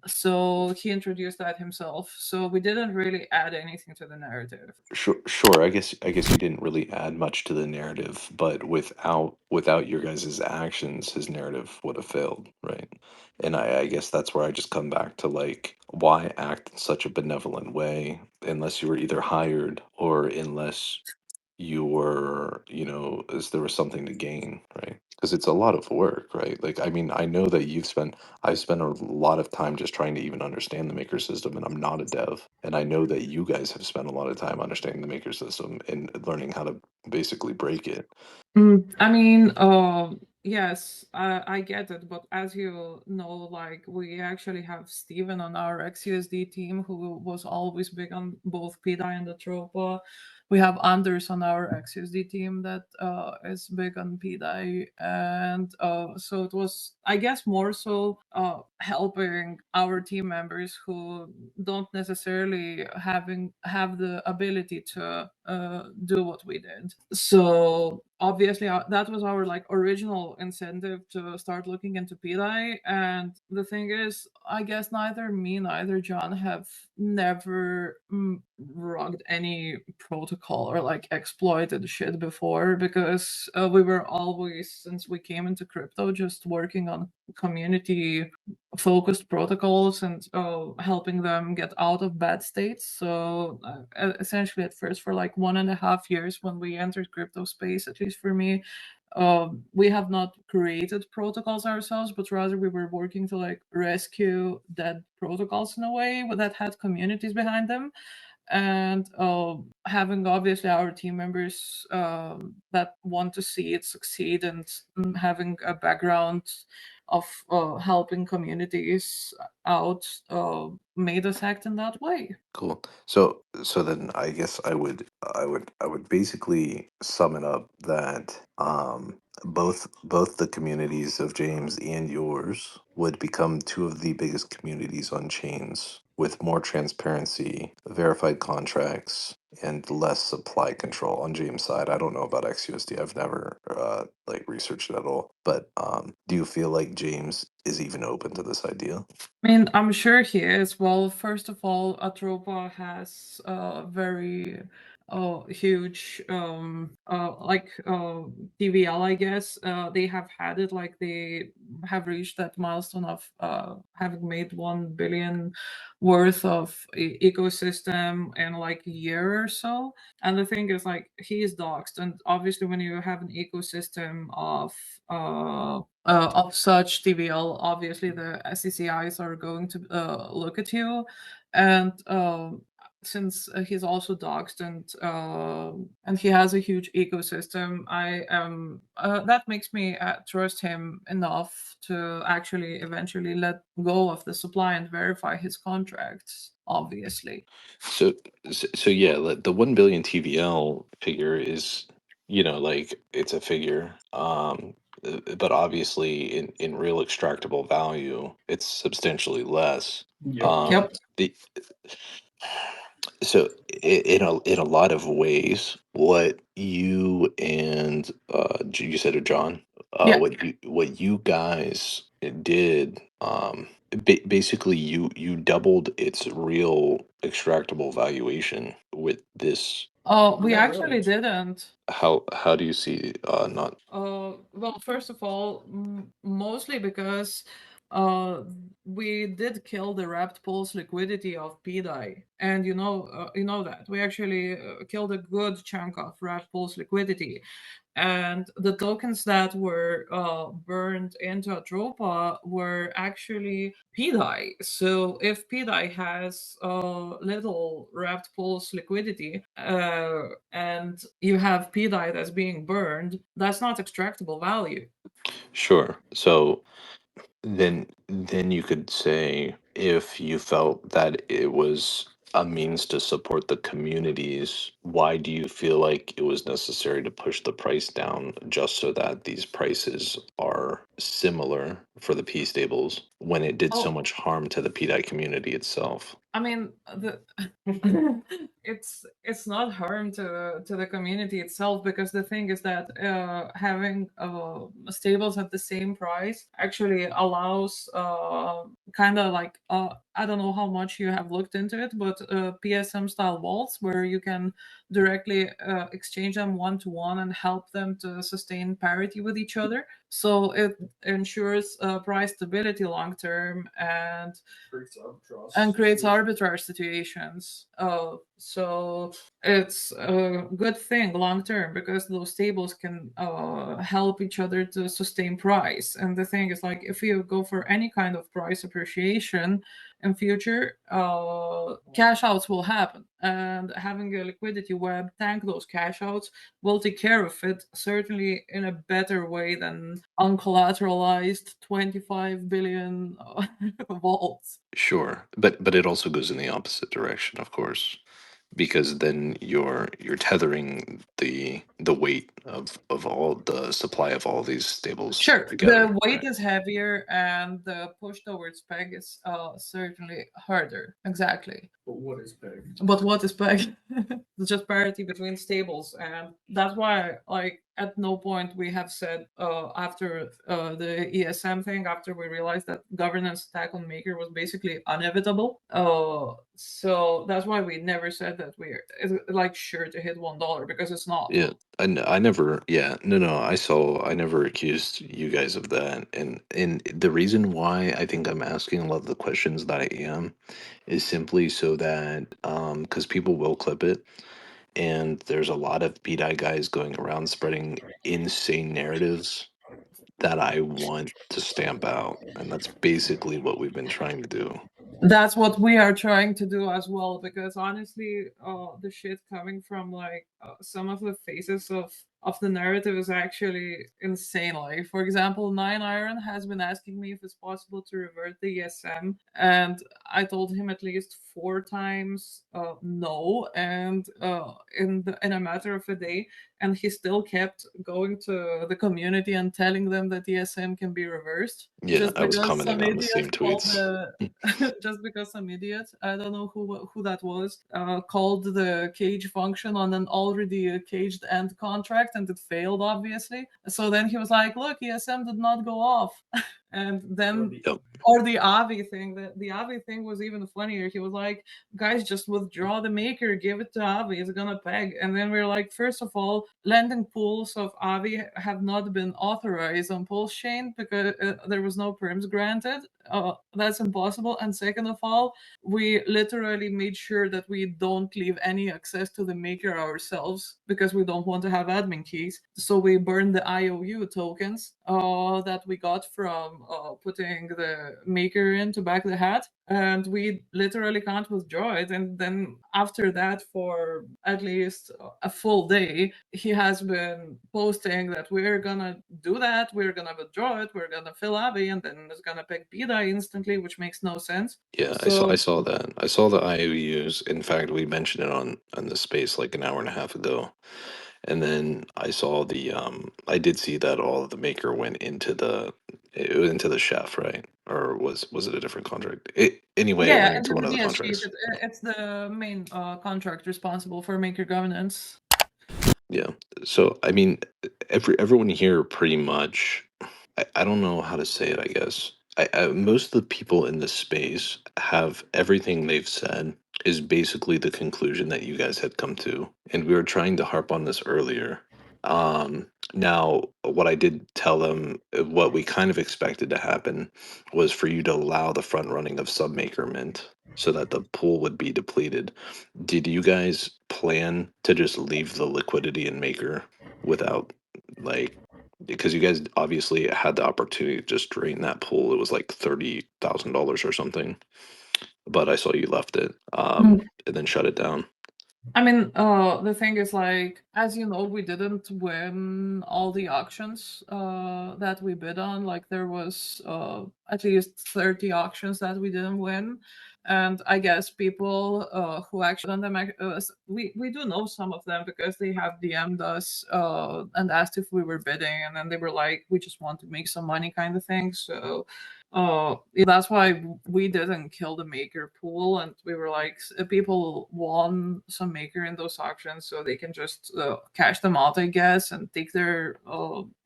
So he introduced that himself. So we didn't really add anything to the narrative. Sure. I guess you didn't really add much to the narrative, but without your guys' actions, his narrative would have failed, right? And I guess that's where I just come back to, like, why act in such a benevolent way unless you were either hired or unless you were, as there was something to gain, right? Because it's a lot of work, right? Like, I mean, I know that I've spent a lot of time just trying to even understand the maker system, and I'm not a dev. And I know that you guys have spent a lot of time understanding the maker system and learning how to basically break it. I mean, yes, I get it, but as you know, like we actually have Steven on our XUSD team who was always big on both Pdai and atropa. We have Anders on our XUSD team that is big on Pdai, and so it was, I guess, more so helping our team members who don't necessarily have the ability to do what we did. So obviously that was our like original incentive to start looking into Pdai. And the thing is, I guess neither John have never rugged any protocol or like exploited shit before, because we were always, since we came into crypto, just working on community focused protocols and helping them get out of bad states. So essentially at first, for like 1.5 years when we entered crypto space, at least for me, we have not created protocols ourselves, but rather we were working to like rescue dead protocols in a way that had communities behind them. And having obviously our team members that want to see it succeed, and having a background of helping communities out made us act in that way. Cool. So then I guess I would basically sum it up that both the communities of James and yours would become two of the biggest communities on chains with more transparency, verified contracts, and less supply control on James' side. I don't know about XUSD. I've never like researched it at all. But do you feel like James is even open to this idea? I mean, I'm sure he is. Well, first of all, Atropa has a very huge TVL, I guess. They have had it, like they have reached that milestone of having made 1 billion worth of ecosystem in like a year or so. And the thing is, like, he is doxed, and obviously when you have an ecosystem of such TVL, obviously the SECIs are going to look at you. And since he's also doxed, and he has a huge ecosystem, I am that makes me trust him enough to actually eventually let go of the supply and verify his contracts. Obviously, So, so yeah, the 1 billion TVL figure is, like, it's a figure. But obviously in real extractable value, it's substantially less. Yep. yep. The So in a lot of ways, what you and you said it, John, Yeah. what you guys did, basically you doubled its real extractable valuation with this. Oh, we Not actually really. didn't. How do you see not Well, first of all, mostly because uh, we did kill the wrapped pulse liquidity of Pdai, and you know that we actually killed a good chunk of wrapped pulse liquidity, and the tokens that were burned into Atropa were actually Pdai. So if Pdai has little wrapped pulse liquidity, and you have Pdai that's being burned, that's not extractable value. sure? So then you could say, if you felt that it was a means to support the communities why do you feel like it was necessary to push the price down just so that these prices are similar for the P stables when it did so Oh, much harm to the Pdai community itself? I mean, the it's not harm to the community itself, because the thing is that having stables at the same price actually allows kind of like I don't know how much you have looked into it, but PSM style vaults where you can directly exchange them one to one and help them to sustain parity with each other. So it ensures price stability long term, and creates arbitrage situations. So it's a good thing long term, because those tables can help each other to sustain price. And the thing is, like, if you go for any kind of price appreciation in future, cash outs will happen, and having a liquidity web tank those cash outs will take care of it, certainly in a better way than uncollateralized 25 billion vaults. Sure, but it also goes in the opposite direction, of course, because then you're tethering the weight of all the supply of all these stables Sure, together, the weight right? is heavier and the push towards peg is certainly harder. Exactly. But what is peg? It's just parity between stables, and that's why, like, at no point we have said after the ESM thing, after we realized that governance attack on Maker was basically inevitable. So that's why we never said that we're like sure to hit $1, because it's not. Yeah, I never, yeah, no, I never accused you guys of that, and the reason why I think I'm asking a lot of the questions that I am is simply so that because people will clip it, and there's a lot of BDI guys going around spreading insane narratives that I want to stamp out, and that's basically what we've been trying to do. That's what we are trying to do as well, because honestly, the shit coming from like some of the faces of the narrative is actually insane. Like, for example, Nine Iron has been asking me if it's possible to revert the ESM, and I told him at least 4 times no, and in a matter of a day, and he still kept going to the community and telling them that ESM can be reversed, Yeah, just I was because commenting some on the idiot same called tweets. the just because some idiot, I don't know who that was, called the cage function on an already caged end contract, and it failed, obviously. So then he was like, look, ESM did not go off. And then, Yep. or the Avi thing, the Avi thing was even funnier. He was like, guys, just withdraw the maker, give it to Avi, it's gonna peg. And then we're like, first of all, lending pools of Avi have not been authorized on Pulsechain because there was no perms granted. That's impossible. And second of all, we literally made sure that we don't leave any access to the maker ourselves, because we don't want to have admin keys. So we burned the IOU tokens that we got from putting the maker in to back the hat, and we literally can't withdraw it. And then after that, for at least a full day, he has been posting that we're gonna do that, we're gonna withdraw it, we're gonna fill Abbey, and then it's gonna pick Pdai instantly, which makes no sense. Yeah, I So saw that. I saw the IOUs. In fact, we mentioned it on the space like an hour and a half ago. And then I saw I did see that all of the maker went into into the chef, right? Or was it a different contract? Anyway, it yeah, went into into one the of the DS chief, contracts. it's the main contract responsible for maker governance. Yeah. So I mean, everyone here pretty much. I don't know how to say it. I guess most of the people in this space have everything they've said is basically the conclusion that you guys had come to, and we were trying to harp on this earlier. Now, what I did tell them, what we kind of expected to happen, was for you to allow the front running of Submaker Mint so that the pool would be depleted. Did you guys plan to just leave the liquidity in Maker without, like, because you guys obviously had the opportunity to just drain that pool? It was like $30,000 or something, but I saw you left it, and then shut it down. I mean, the thing is, like, as you know, we didn't win all the auctions that we bid on. Like, there was at least 30 auctions that we didn't win. And I guess people who actually done them, we do know some of them because they have DM'd us and asked if we were bidding, and then they were like, "We just want to make some money," kind of thing. So that's why we didn't kill the maker pool, and we were like, people won some maker in those auctions, so they can just cash them out, I guess, and take their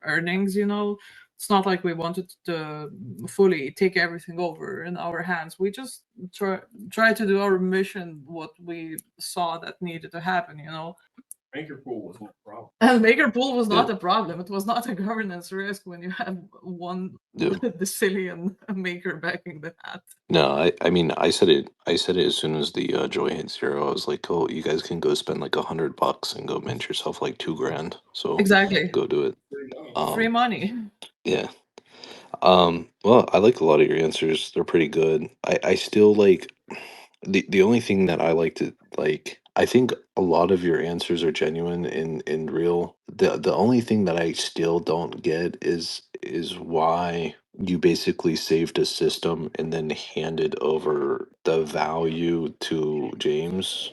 earnings. It's not like we wanted to fully take everything over in our hands. We just try to do our mission, what we saw that needed to happen. Maker pool was not a problem. And maker pool was not Yeah. a problem. It was not a governance risk when you have one Yeah. decillion maker backing the hat. No, I mean, I said it as soon as the joy hit 0. I was like, oh, you guys can go spend like $100 and go mint yourself like $2,000. So Exactly. go do it. Free money. Yeah. Well, I like a lot of your answers. They're pretty good. I still like the only thing that I like to like, I think a lot of your answers are genuine and real. The only thing that I still don't get is why you basically saved a system and then handed over the value to James.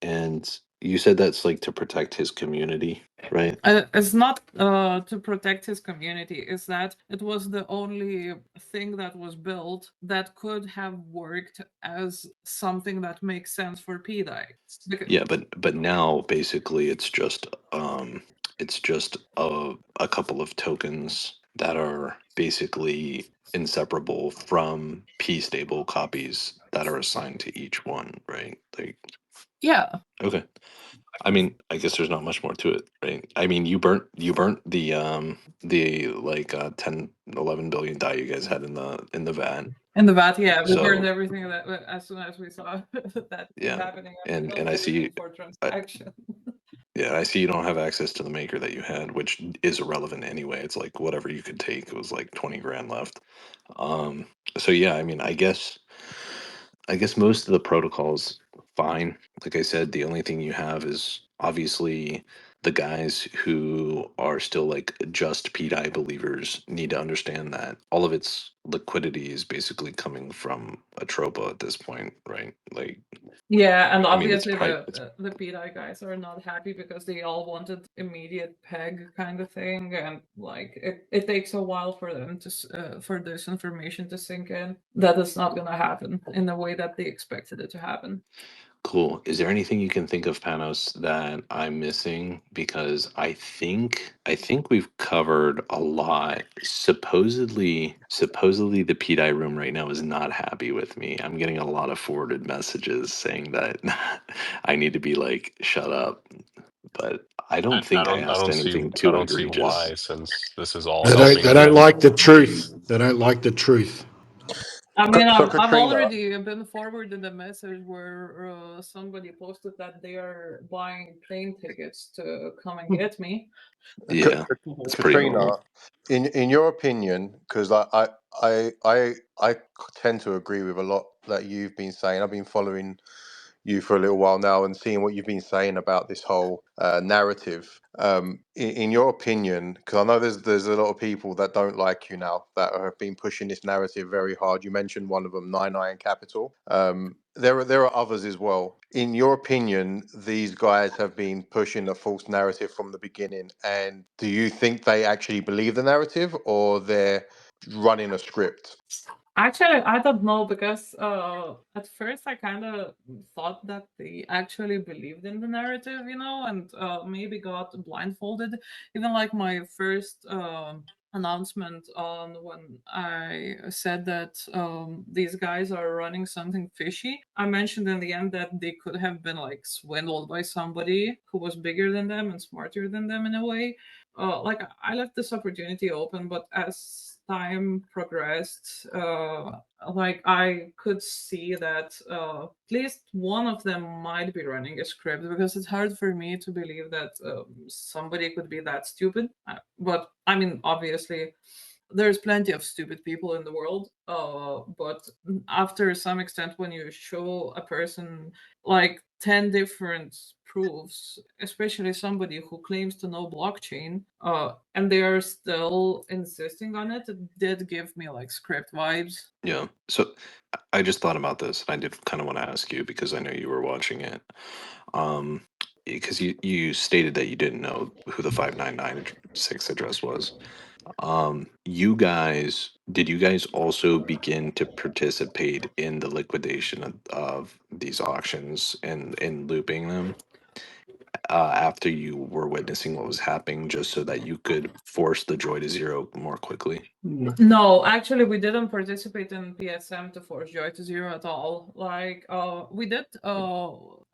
And you said that's like to protect his community, right? It's not to protect his community. It's that it was the only thing that was built that could have worked as something that makes sense for Pdai. Yeah, but now basically it's just a couple of tokens that are basically inseparable from P stable copies that are assigned to each one, right? Like, Yeah. okay. I mean, I guess there's not much more to it, right? I mean, you burnt the like 10 11 billion Dai you guys had in the vat. In the VAT, yeah, we So- burned everything that as soon as we saw that Yeah, happening. and I see for transaction. Yeah, I see you don't have access to the maker that you had, which is irrelevant anyway. It's like whatever you could take. It was like 20 grand left. So yeah, I mean, I guess most of the protocols fine. Like I said, the only thing you have is obviously the guys who are still like just Pdai believers need to understand that all of its liquidity is basically coming from atropa at this point, right? Like, yeah, and I mean, it's obviously the Pdai guys are not happy because they all wanted immediate peg kind of thing, and like it takes a while for them to for this information to sink in. That is not going to happen in the way that they expected it to happen. Cool. Is there anything you can think of, Panos, that I'm missing? Because I think we've covered a lot. Supposedly the Pdai room right now is not happy with me. I'm getting a lot of forwarded messages saying that I need to be like, shut up. But I don't think I asked anything too egregious. See why, since this is all They don't like the truth. They don't like the truth. I mean, So I've Katrina, already been forwarded a message where somebody posted that they are buying plane tickets to come and get me. Yeah, it's pretty normal. Katrina, in your opinion, because I tend to agree with a lot that you've been saying. I've been following you for a little while now and seeing what you've been saying about this whole narrative. In your opinion, because I know there's a lot of people that don't like you now that have been pushing this narrative very hard. You mentioned one of them, 99 Capital. There are others as well. In your opinion, these guys have been pushing a false narrative from the beginning, and do you think they actually believe the narrative or they're running a script? Actually, I don't know because at first I kind of thought that they actually believed in the narrative, and maybe got blindfolded. Even like my first announcement on when I said that these guys are running something fishy, I mentioned in the end that they could have been like swindled by somebody who was bigger than them and smarter than them in a way. Like I left this opportunity open, but as time progressed, like I could see that at least one of them might be running a script, because it's hard for me to believe that somebody could be that stupid. But I mean, obviously, there's plenty of stupid people in the world, but after some extent, when you show a person like 10 different proofs, especially somebody who claims to know blockchain, and they are still insisting on it, it did give me like script vibes. Yeah. So I just thought about this, and I did kind of want to ask you because I know you were watching it. Because you stated that you didn't know who the 5996 address was. Did you guys also begin to participate in the liquidation of these auctions and looping them after you were witnessing what was happening, just so that you could force the joy to zero more quickly? No, actually, we didn't participate in PSM to force joy to zero at all. Like, we did.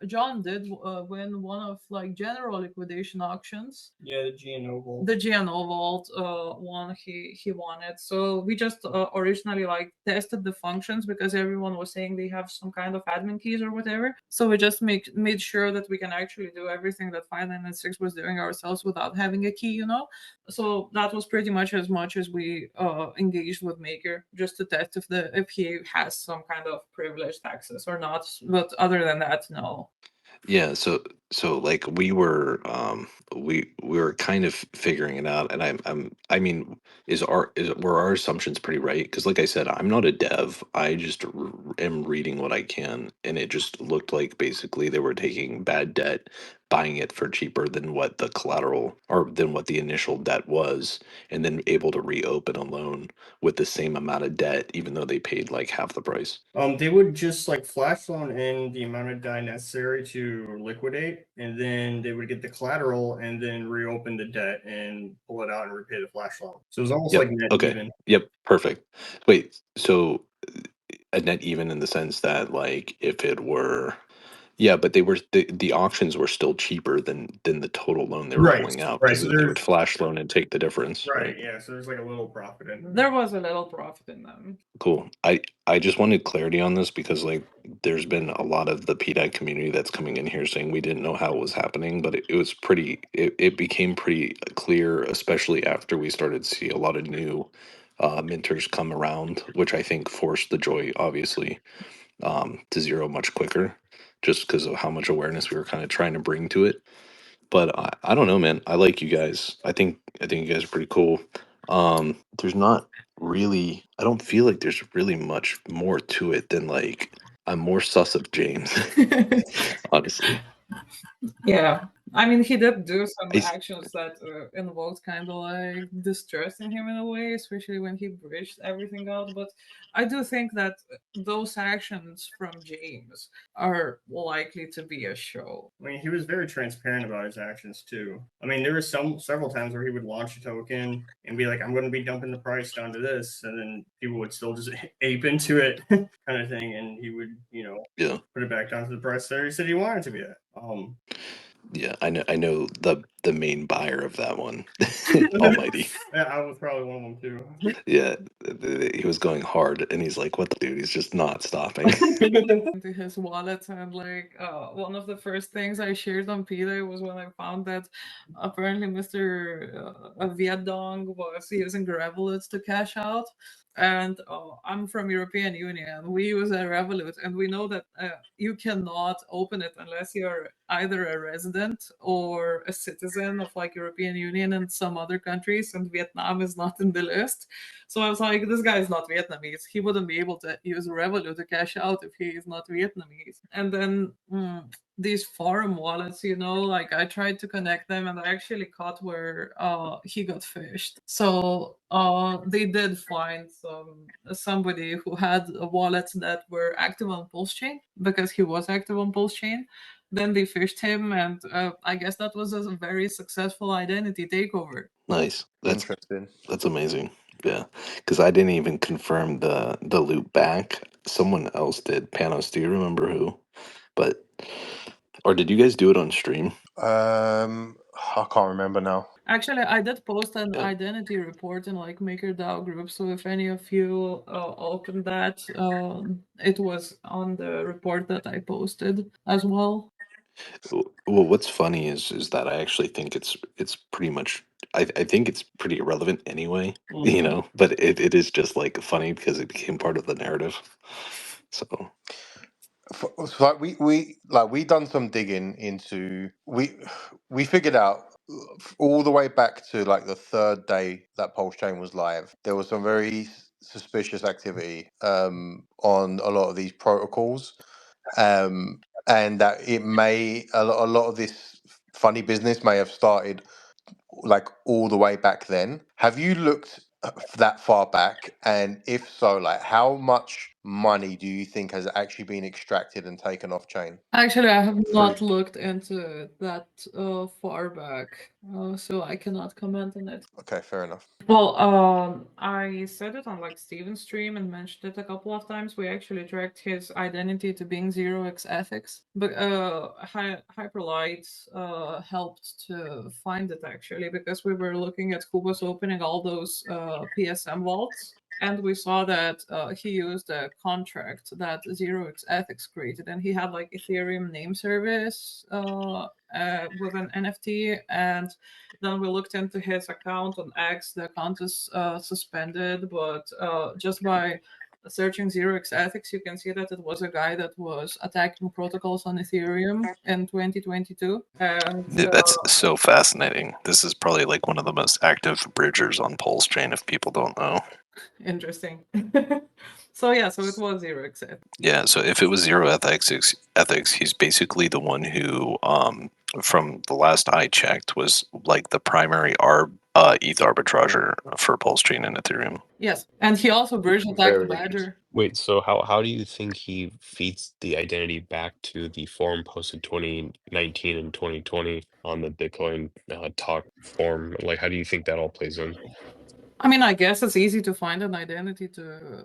John did win one of like general liquidation auctions. Yeah, the GNO Vault. The GNO Vault one, he won it. So we just originally like tested the functions because everyone was saying they have some kind of admin keys or whatever. So we just made sure that we can actually do everything that 5996 was doing ourselves without having a key, you know. So that was pretty much as we engaged with Maker, just to test if he has some kind of privileged access or not. But other than that, no. Yeah, so like we were kind of figuring it out, and I mean, were our assumptions pretty right? Because like I said, I'm not a dev. I just am reading what I can, and it just looked like basically they were taking bad debt, buying it for cheaper than what the collateral or than what the initial debt was, and then able to reopen a loan with the same amount of debt, even though they paid like half the price. They would just like flash loan in the amount of Pdai necessary to liquidate, and then they would get the collateral and then reopen the debt and pull it out and repay the flash loan. So it was almost like net even. Yep, perfect. Wait, so a net even in the sense that like if it were, yeah, but they were the auctions were still cheaper than the total loan they were Right, pulling out, right, because so they would there's- flash loan and take the difference. Right, yeah. So there's like a little profit in There was a little profit in them. Cool. I just wanted clarity on this because like there's been a lot of the Pdai community that's coming in here saying we didn't know how it was happening, but it was pretty it became pretty clear, especially after we started to see a lot of new minters come around, which I think forced the joy obviously to zero much quicker, just because of how much awareness we were kind of trying to bring to it. But I don't know, man. I like you guys. I think you guys are pretty cool. There's not really, I don't feel like there's really much more to it than like I'm more sus of James, honestly. Yeah, I mean, he did do some I s- actions that involved kind of like distrust in him in a way, especially when he bridged everything out. But I do think that those actions from James are likely to be a show. I mean, he was very transparent about his actions too. I mean, there were several times where he would launch a token and be like, "I'm going to be dumping the price down to this," and then people would still just ape into it, kind of thing, and he would, yeah, put it back down to the price that he said he wanted to be at. yeah, I know the main buyer of that one, Almighty. Yeah, I was probably one of them too. Yeah, he was going hard, and he's like, "What the dude? He's just not stopping." Into his wallet, and like one of the first things I shared on Pdai was when I found that apparently Mr. Viet Dong was using Revolut to cash out. And I'm from European Union. We use a Revolut, and we know that you cannot open it unless you're either a resident or a citizen of like European Union and some other countries, and Vietnam is not in the list. So I was like, this guy is not Vietnamese. He wouldn't be able to use Revolut to cash out if he is not Vietnamese. And then these forum wallets, like I tried to connect them, and I actually caught where he got fished. So they did find somebody who had wallets that were active on Pulsechain because he was active on Pulsechain. Then they fished him, and I guess that was a very successful identity takeover. Nice. Interesting. That's amazing. Yeah, because I didn't even confirm the loop back. Someone else did. Panos, do you remember who? But or did you guys do it on stream? I can't remember now. Actually, I did post an Yeah. identity report in like MakerDAO group. So if any of you opened that, it was on the report that I posted as well. Well, what's funny is that I actually think it's pretty much I think it's pretty irrelevant anyway, you know, but it is just like funny because it became part of the narrative. So So we done some digging into we figured out all the way back to like the third day that Pulsechain was live. There was some very suspicious activity on a lot of these protocols, and that it may a lot of this funny business may have started like all the way back then. Have you looked that far back? And if so, like how much money do you think has actually been extracted and taken off chain? Actually, I have Through- not looked into it that far back, so I cannot comment on it. Okay, fair enough. Well, I said it on like Steven's stream and mentioned it a couple of times. We actually tracked his identity to being 0x ethics, but Hyperlight helped to find it actually because we were looking at who was opening all those PSM vaults. And we saw that he used a contract that 0x Ethics created, and he had like Ethereum name service with an NFT. And then we looked into his account on X. The account is suspended, but just by searching 0x Ethics, you can see that it was a guy that was attacking protocols on Ethereum in 2022. And that's so fascinating. This is probably like one of the most active bridgers on Pulsechain if people don't know. Interesting. So it was 0x Ethics. Yeah, so if it was zero ethics, he's basically the one who, from the last I checked, was like the primary ETH arbitrager for Pulsechain and Ethereum. Yes, and he also bridge attacked Badger. Wait, so how do you think he feeds the identity back to the forum posted 2019 and 2020 on the Bitcoin talk forum? Like, how do you think that all plays in? I mean, I guess it's easy to find an identity to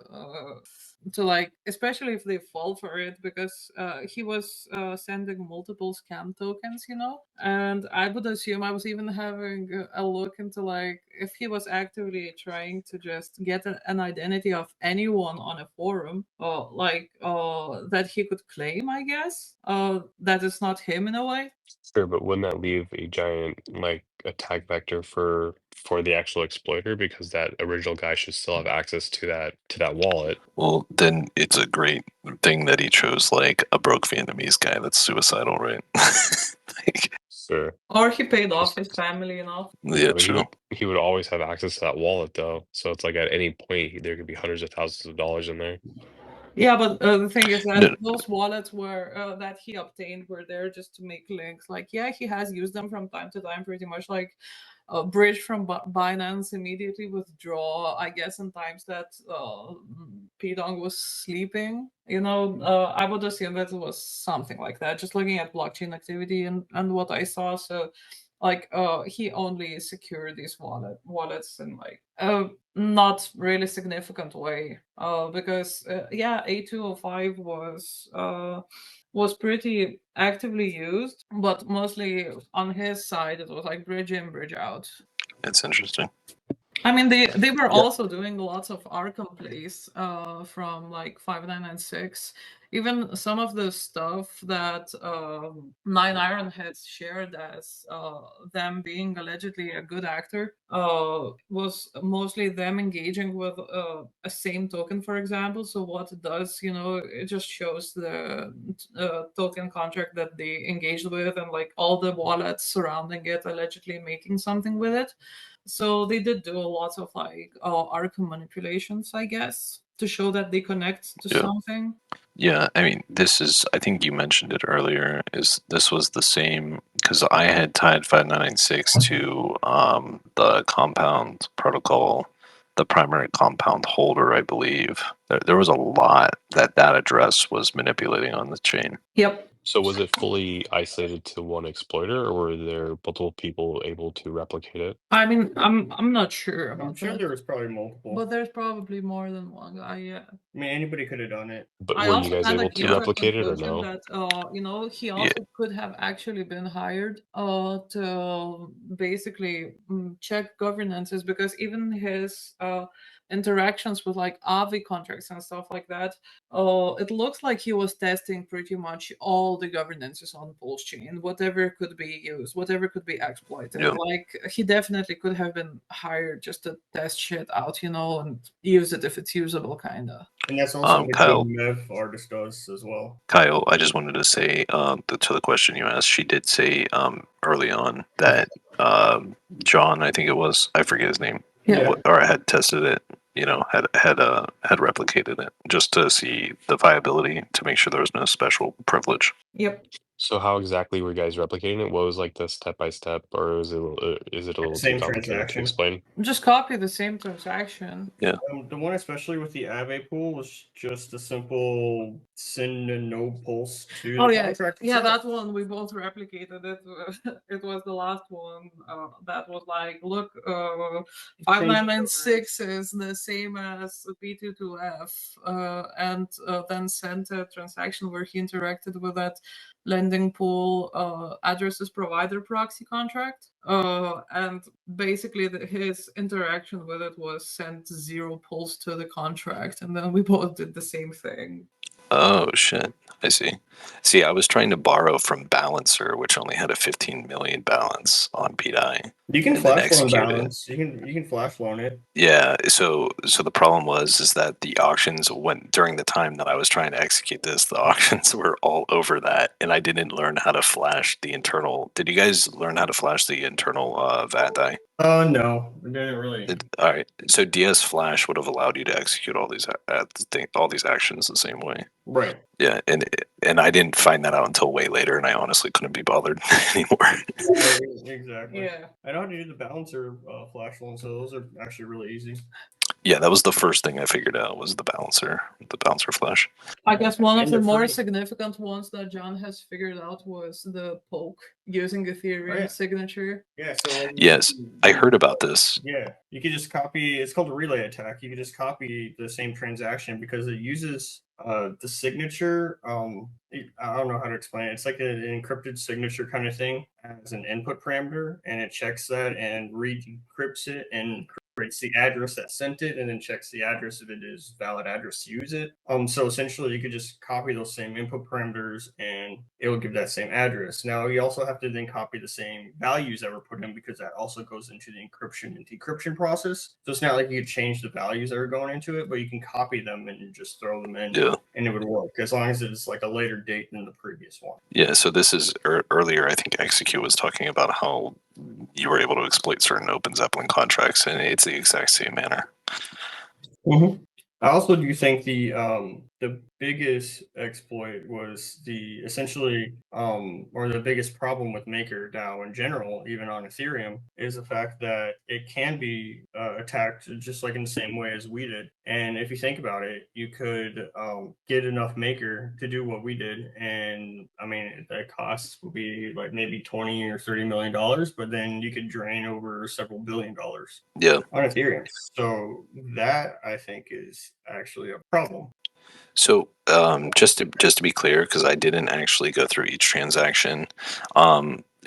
like, especially if they fall for it, because he was sending multiple scam tokens, you know. And I would assume I was even having a look into like if he was actively trying to just get an identity of anyone on a forum, that he could claim, I guess, that is not him in a way. Sure, but wouldn't that leave a giant like attack vector for the actual exploiter, because that original guy should still have access to that wallet? Well, then it's a great thing that he chose like a broke Vietnamese guy that's suicidal, right? Like, Sure. Or he paid off his family enough. yeah, But true. he would always have access to that wallet though, so it's like at any point there could be hundreds of thousands of dollars in there. Yeah, but the thing is that No. those wallets were that he obtained were there just to make links. Like, yeah, he has used them from time to time, pretty much like a bridge from Binance, immediately withdraw, I guess, in times that Pdong was sleeping. You know, I would assume that it was something like that, just looking at blockchain activity and what I saw. So like he only secured these wallets in like a not really significant way, because A205 was pretty actively used, but mostly on his side it was like bridge in, bridge out. It's interesting. I mean, they were also doing lots of Arkham plays from like 5996. Even some of the stuff that Nine Ironheads shared as them being allegedly a good actor was mostly them engaging with a same token, for example. So what it does, you know, it just shows the token contract that they engaged with and like all the wallets surrounding it allegedly making something with it. So they did do a lot of like Arkham manipulations, I guess, to show that they connect to something. Yeah, I mean, I think you mentioned it earlier, this was the same, because I had tied 5996 to the compound protocol, the primary compound holder, I believe. There was a lot that address was manipulating on the chain. Yep. So was it fully isolated to one exploiter, or were there multiple people able to replicate it? I mean, I'm not sure about I'm sure that, there was probably multiple. but there's probably more than one guy. Yeah. I mean, anybody could have done it. But I were you also guys kind able of to came to a replicate it or conclusion no? that you know, he also could have actually been hired to basically check governances, because even his interactions with like Avi contracts and stuff like that, it looks like he was testing pretty much all the governances on Pulsechain, whatever could be used, whatever could be exploited. Yeah. Like he definitely could have been hired just to test shit out, and use it if it's usable, kind of. And that's also what Kyle. the Mev artist does as well. Kyle, I just wanted to say to the question you asked, she did say early on that John, I think it was, I forget his name, or had tested it, had replicated it just to see the viability to make sure there was no special privilege. Yep. So how exactly were you guys replicating it? What was like the step by step, or is it a little too complicated to explain? Just copy the same transaction. Yeah. The one especially with the Aave pool was just a simple send a no pulse to the contract. Yeah, that one we both replicated it. It was the last one that was like, look, 5996 is the same as P22F, and then sent a transaction where he interacted with that lending pool addresses provider proxy contract, and basically his interaction with it was sent 0 pulse to the contract, and then we both did the same thing. Oh shit, I see. I was trying to borrow from Balancer, which only had a 15 million balance on Pdai. You can flash loan balance. You can flash loan it. Yeah. So the problem is that the auctions went during the time that I was trying to execute this. The auctions were all over that, and I didn't learn how to flash the internal. Did you guys learn how to flash the internal Validators? No, we didn't really. All right. So DS Flash would have allowed you to execute all these actions the same way. Right. Yeah, and I didn't find that out until way later, and I honestly couldn't be bothered anymore. Exactly. Yeah. I know how to do the balancer flash loan, so those are actually really easy. Yeah, that was the first thing I figured out was the balancer flash. I guess one of the more significant ones that John has figured out was the poke using Ethereum signature. Yeah. So yes, I heard about this. Yeah, you could just copy. It's called a relay attack. You could just copy the same transaction because it uses the signature. I don't know how to explain it. It's like an encrypted signature kind of thing as an input parameter, and it checks that and re-decrypts it and creates the address that sent it, and then checks the address if it is valid address to use it. So essentially, you could just copy those same input parameters, and it will give that same address. Now, you also have to then copy the same values that were put in because that also goes into the encryption and decryption process. So it's not like you could change the values that are going into it, but you can copy them and just throw them in, and it would work as long as it's like a later date than the previous one. Yeah. So this is earlier. I think Execute was talking about how you were able to exploit certain Open Zeppelin contracts, and it's the exact same manner. I also do think the biggest exploit was the essentially or the biggest problem with MakerDAO in general, even on Ethereum, is the fact that it can be attacked just like in the same way as we did. And if you think about it, you could get enough Maker to do what we did, and I mean the cost would be like maybe $20 or $30 million, but then you could drain over several $1 billion. Yeah. On Ethereum. So that I think is actually a problem. So just to be clear, because I didn't actually go through each transaction,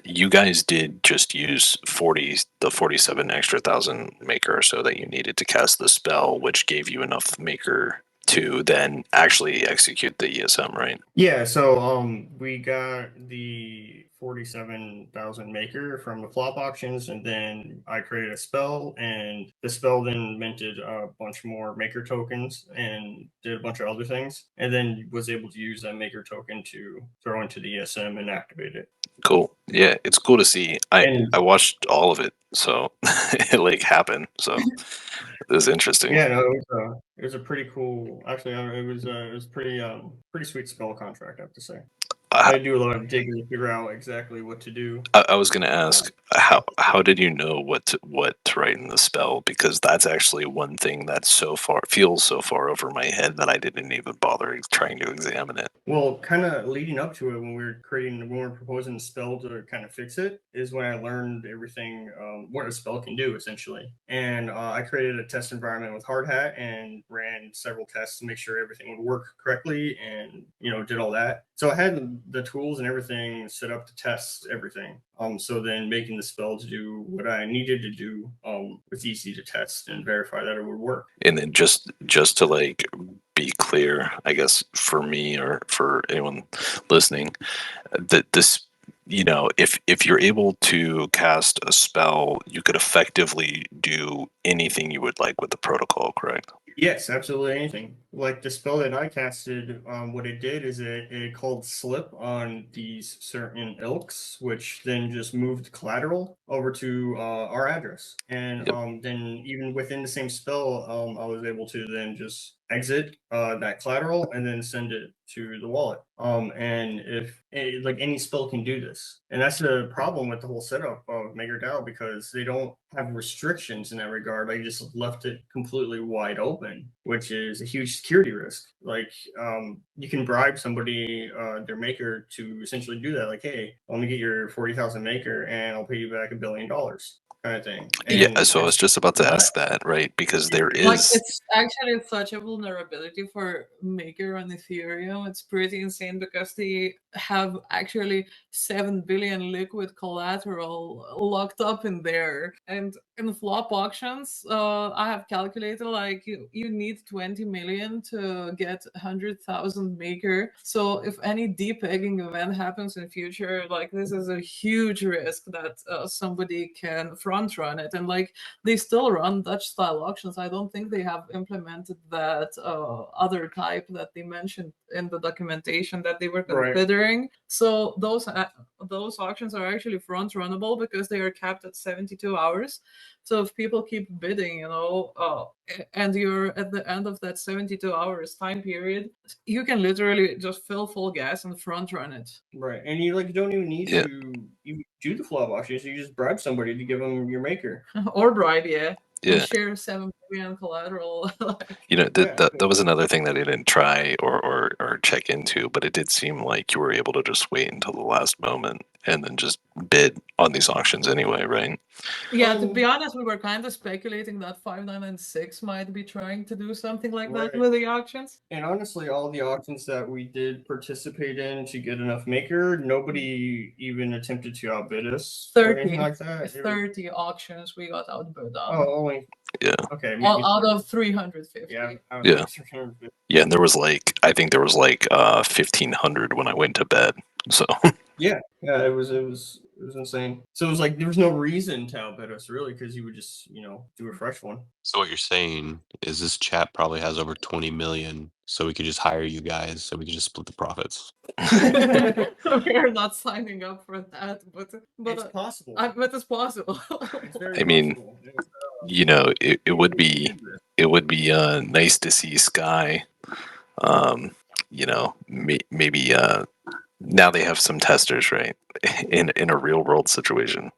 you guys did just use the 47 extra thousand Maker or so that you needed to cast the spell, which gave you enough Maker to then actually execute the ESM, right? Yeah, so we got the 47,000 Maker from the flop auctions, and then I created a spell, and the spell then minted a bunch more Maker tokens and did a bunch of other things, and then was able to use that Maker token to throw into the ESM and activate it. Cool. Yeah, it's cool to see. I watched all of it, so it like happened. So it was interesting. Yeah, no, it was a pretty cool. Actually, it was pretty sweet spell contract, I have to say. I do a lot of digging to figure out exactly what to do. I was going to ask, how did you know what to write in the spell? Because that's actually one thing that feels so far over my head that I didn't even bother trying to examine it. Well, kind of leading up to it, when we were proposing the spell to kind of fix it, is when I learned everything, what a spell can do essentially. And I created a test environment with Hard Hat and ran several tests to make sure everything would work correctly, and did all that. So I had the tools and everything set up to test everything. So then making the spell to do what I needed to do was easy to test and verify that it would work. And then just to like be clear, I guess for me or for anyone listening, that this, you know, if you're able to cast a spell, you could effectively do anything you would like with the protocol, correct? Yes, absolutely anything. Like the spell that I casted, what it did is it called slip on these certain ilks, which then just moved collateral over to our address. And Yep. then even within the same spell, I was able to then just exit that collateral and then send it to the wallet. And if like any spell can do this, and that's the problem with the whole setup of MakerDAO, because they don't have restrictions in that regard. I just left it completely wide open, which is a huge security risk. Like you can bribe somebody, their maker, to essentially do that. Like, hey, let me get your 40,000 maker and I'll pay you back $1 billion. Kind of thing. Yeah, And so I was just about to ask that, right? Because there Like, is it's actually such a vulnerability for Maker on Ethereum. It's pretty insane because they have actually 7 billion liquid collateral locked up in there. And in flop auctions, I have calculated like you need 20 million to get 100,000 Maker. So if any depegging event happens in future, like this is a huge risk that somebody can front run it. And like they still run Dutch style auctions. I don't think they have implemented that other type that they mentioned in the documentation that they were considering. So those auctions are actually front runnable because they are capped at 72 hours. So if people keep bidding, you know, and you're at the end of that 72 hours time period, you can literally just fill full gas and front run it. Right, and you like don't even need Yeah. to you do the flop auctions. You just bribe somebody to give them your maker. Or bribe, yeah. Yeah. And share 7 billion collateral. You know, that was another thing that I didn't try or check into, but it did seem like you were able to just wait until the last moment and then just bid on these auctions anyway, right? Yeah, to be honest, we were kind of speculating that 5996 might be trying to do something like that with the auctions. And honestly, all the auctions that we did participate in to get enough maker, nobody even attempted to outbid us or anything like that. 30 auctions we got outbid on. Oh, only. Yeah. Okay. Out of 350. Yeah. Yeah. Yeah, and there was like, I think there was like 1,500 when I went to bed. So yeah, it was insane. So it was like there was no reason to outbid us really, because you would just, you know, do a fresh one. So what you're saying is this chat probably has over 20 million, so we could just hire you guys, so we could just split the profits. We're not signing up for that, but it's possible. But it's possible. It's very I mean, possible. you know, it would be nice to see Sky. You know, maybe now they have some testers, right? In a real world situation.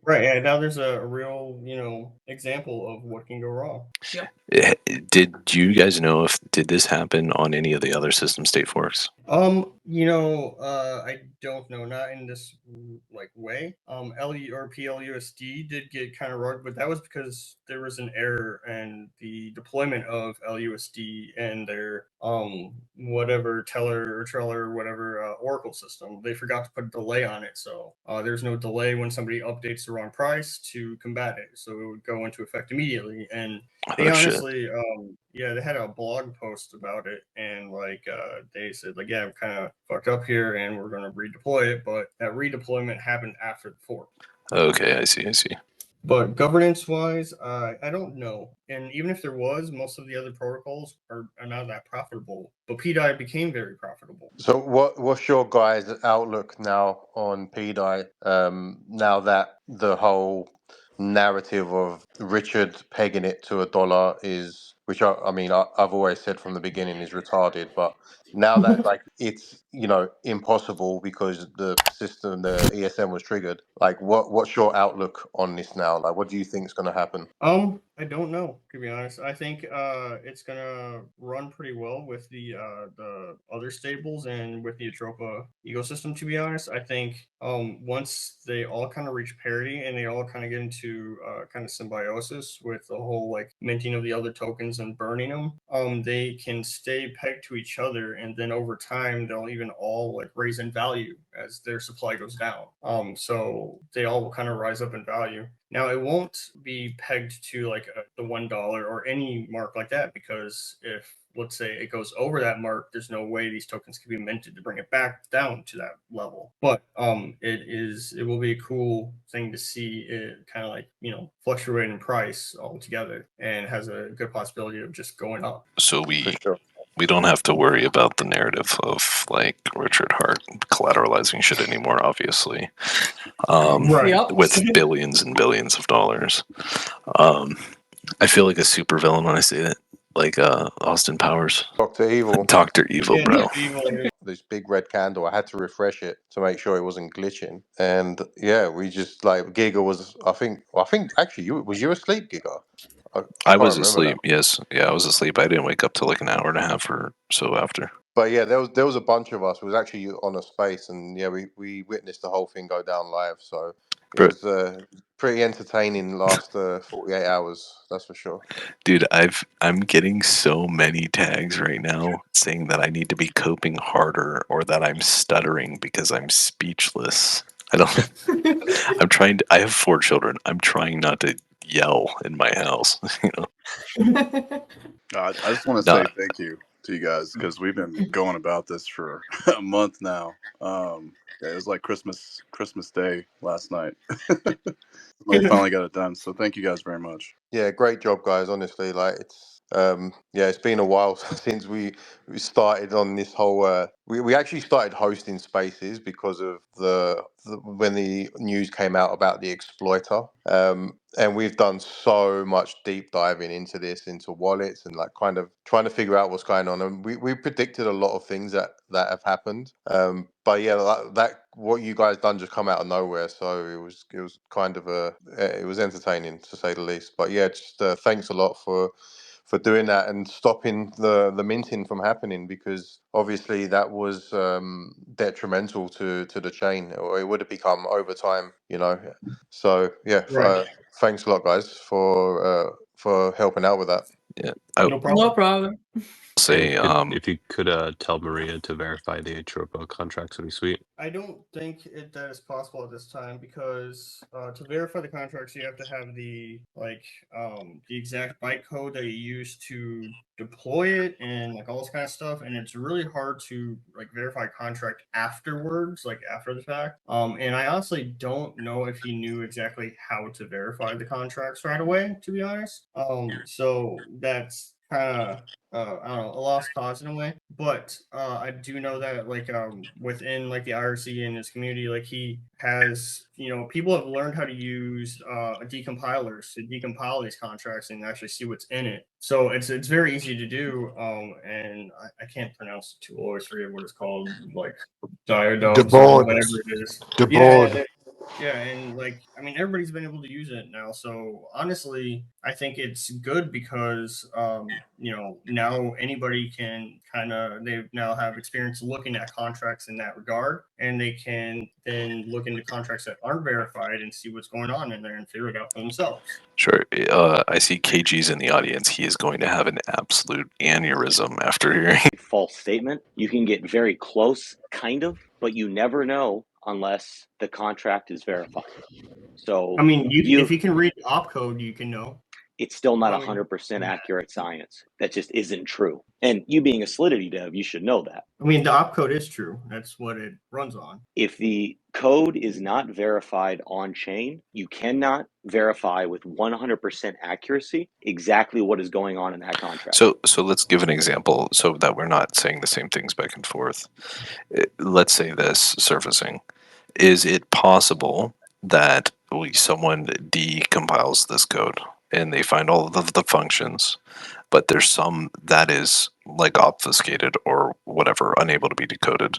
Right, yeah, now there's a real, you know, example of what can go wrong. Yeah. Did you guys know if did this happen on any of the other system state forks? You know, I don't know, not in this like way. LU or PLUSD did get kind of rugged, but that was because there was an error in the deployment of LUSD and their whatever Teller or Treller whatever Oracle system. They forgot to put a delay on it, so there's no delay when somebody updates the wrong price to combat it, so it would go into effect immediately. And they honestly, yeah, they had a blog post about it, and like they said, like, yeah, I'm kind of fucked up here, and we're going to redeploy it. But that redeployment happened after the fork. Okay, I see. But governance-wise, I don't know. And even if there was, most of the other protocols are not that profitable. But Pdai became very profitable. So what's your guys' outlook now on Pdai? Now that the whole narrative of Richard pegging it to $1 is, which I mean, I've always said from the beginning is retarded, but now that like it's, you know, impossible because the system, the ESM was triggered. Like, what's your outlook on this now? Like, what do you think is going to happen? I don't know, to be honest. I think it's gonna run pretty well with the other stables and with the Atropa ecosystem, to be honest. I think once they all kind of reach parity and they all kind of get into kind of symbiosis with the whole like minting of the other tokens tokens and burning them, they can stay pegged to each other, and then over time they'll even all like raise in value as their supply goes down. So they all will kind of rise up in value. Now, it won't be pegged to like the $1 or any mark like that, because if, let's say, it goes over that mark, there's no way these tokens can be minted to bring it back down to that level. But it will be a cool thing to see it kind of like, fluctuate in price altogether, and has a good possibility of just going up. So For sure. we don't have to worry about the narrative of like Richard Hart collateralizing shit anymore, obviously. Right. Yep. With billions and billions of dollars. I feel like a supervillain when I say that. Like Austin Powers. Dr. Evil. Dr. Evil, bro. This big red candle, I had to refresh it to make sure it wasn't glitching. And yeah, we just like Giga was, I think actually you asleep, Giga? I I can't was remember asleep. now. Yes. Yeah, I was asleep. I didn't wake up till like an hour and a half or so after. But yeah, there was a bunch of us. It was actually on a space, and yeah, we witnessed the whole thing go down live. So it Bro, was pretty entertaining last 48 hours. That's for sure. dude, I'm getting so many tags right now saying that I need to be coping harder or that I'm stuttering because I'm speechless. I have 4 children. I'm trying not to yell in my house. I just want to say thank you to you guys, because we've been going about this for a month now. It was like Christmas Day last night. We finally got it done. So thank you guys very much. Yeah, great job, guys. Honestly, like it's been a while since we started on this whole. We actually started hosting spaces because of when the news came out about the exploiter. And we've done so much deep diving into this, into wallets, and like kind of trying to figure out what's going on. And we predicted a lot of things that have happened. But yeah, that what you guys done just come out of nowhere. So it was kind of it was entertaining to say the least. But yeah, just thanks a lot for doing that and stopping the minting from happening, because obviously that was detrimental to the chain, or it would have become over time, So yeah, Right. thanks a lot, guys, for helping out with that. Yeah, No problem. No problem. say if you could tell Maria to verify the atropa contracts, would be sweet. I don't think that is possible at this time, because to verify the contracts, you have to have the exact bytecode that you use to deploy it, and like all this kind of stuff. And it's really hard to like verify a contract afterwards, like after the fact. And I honestly don't know if he knew exactly how to verify the contracts right away, to be honest. So that's kind of I don't know, a lost cause in a way. But I do know that within like the IRC and his community, like he has, people have learned how to use decompilers to decompile these contracts and actually see what's in it. So it's very easy to do. And I can't pronounce the tool. I always forget what it's called, like diodes or whatever it is. Yeah, and everybody's been able to use it now. So honestly, I think it's good because now anybody can they now have experience looking at contracts in that regard, and they can then look into contracts that aren't verified and see what's going on in there and figure it out for themselves. Sure. I see KG's in the audience. He is going to have an absolute aneurysm after hearing false statement. You can get very close, kind of, but you never know unless the contract is verified. So if you can read the opcode, you can know. It's still not 100% accurate science. That just isn't true. And you being a Solidity dev, you should know that. The opcode is true. That's what it runs on. If the code is not verified on chain, you cannot verify with 100% accuracy exactly what is going on in that contract. So let's give an example so that we're not saying the same things back and forth. Let's say this surfacing. Is it possible that someone decompiles this code and they find all of the functions, but there's some that is like obfuscated or whatever, unable to be decoded?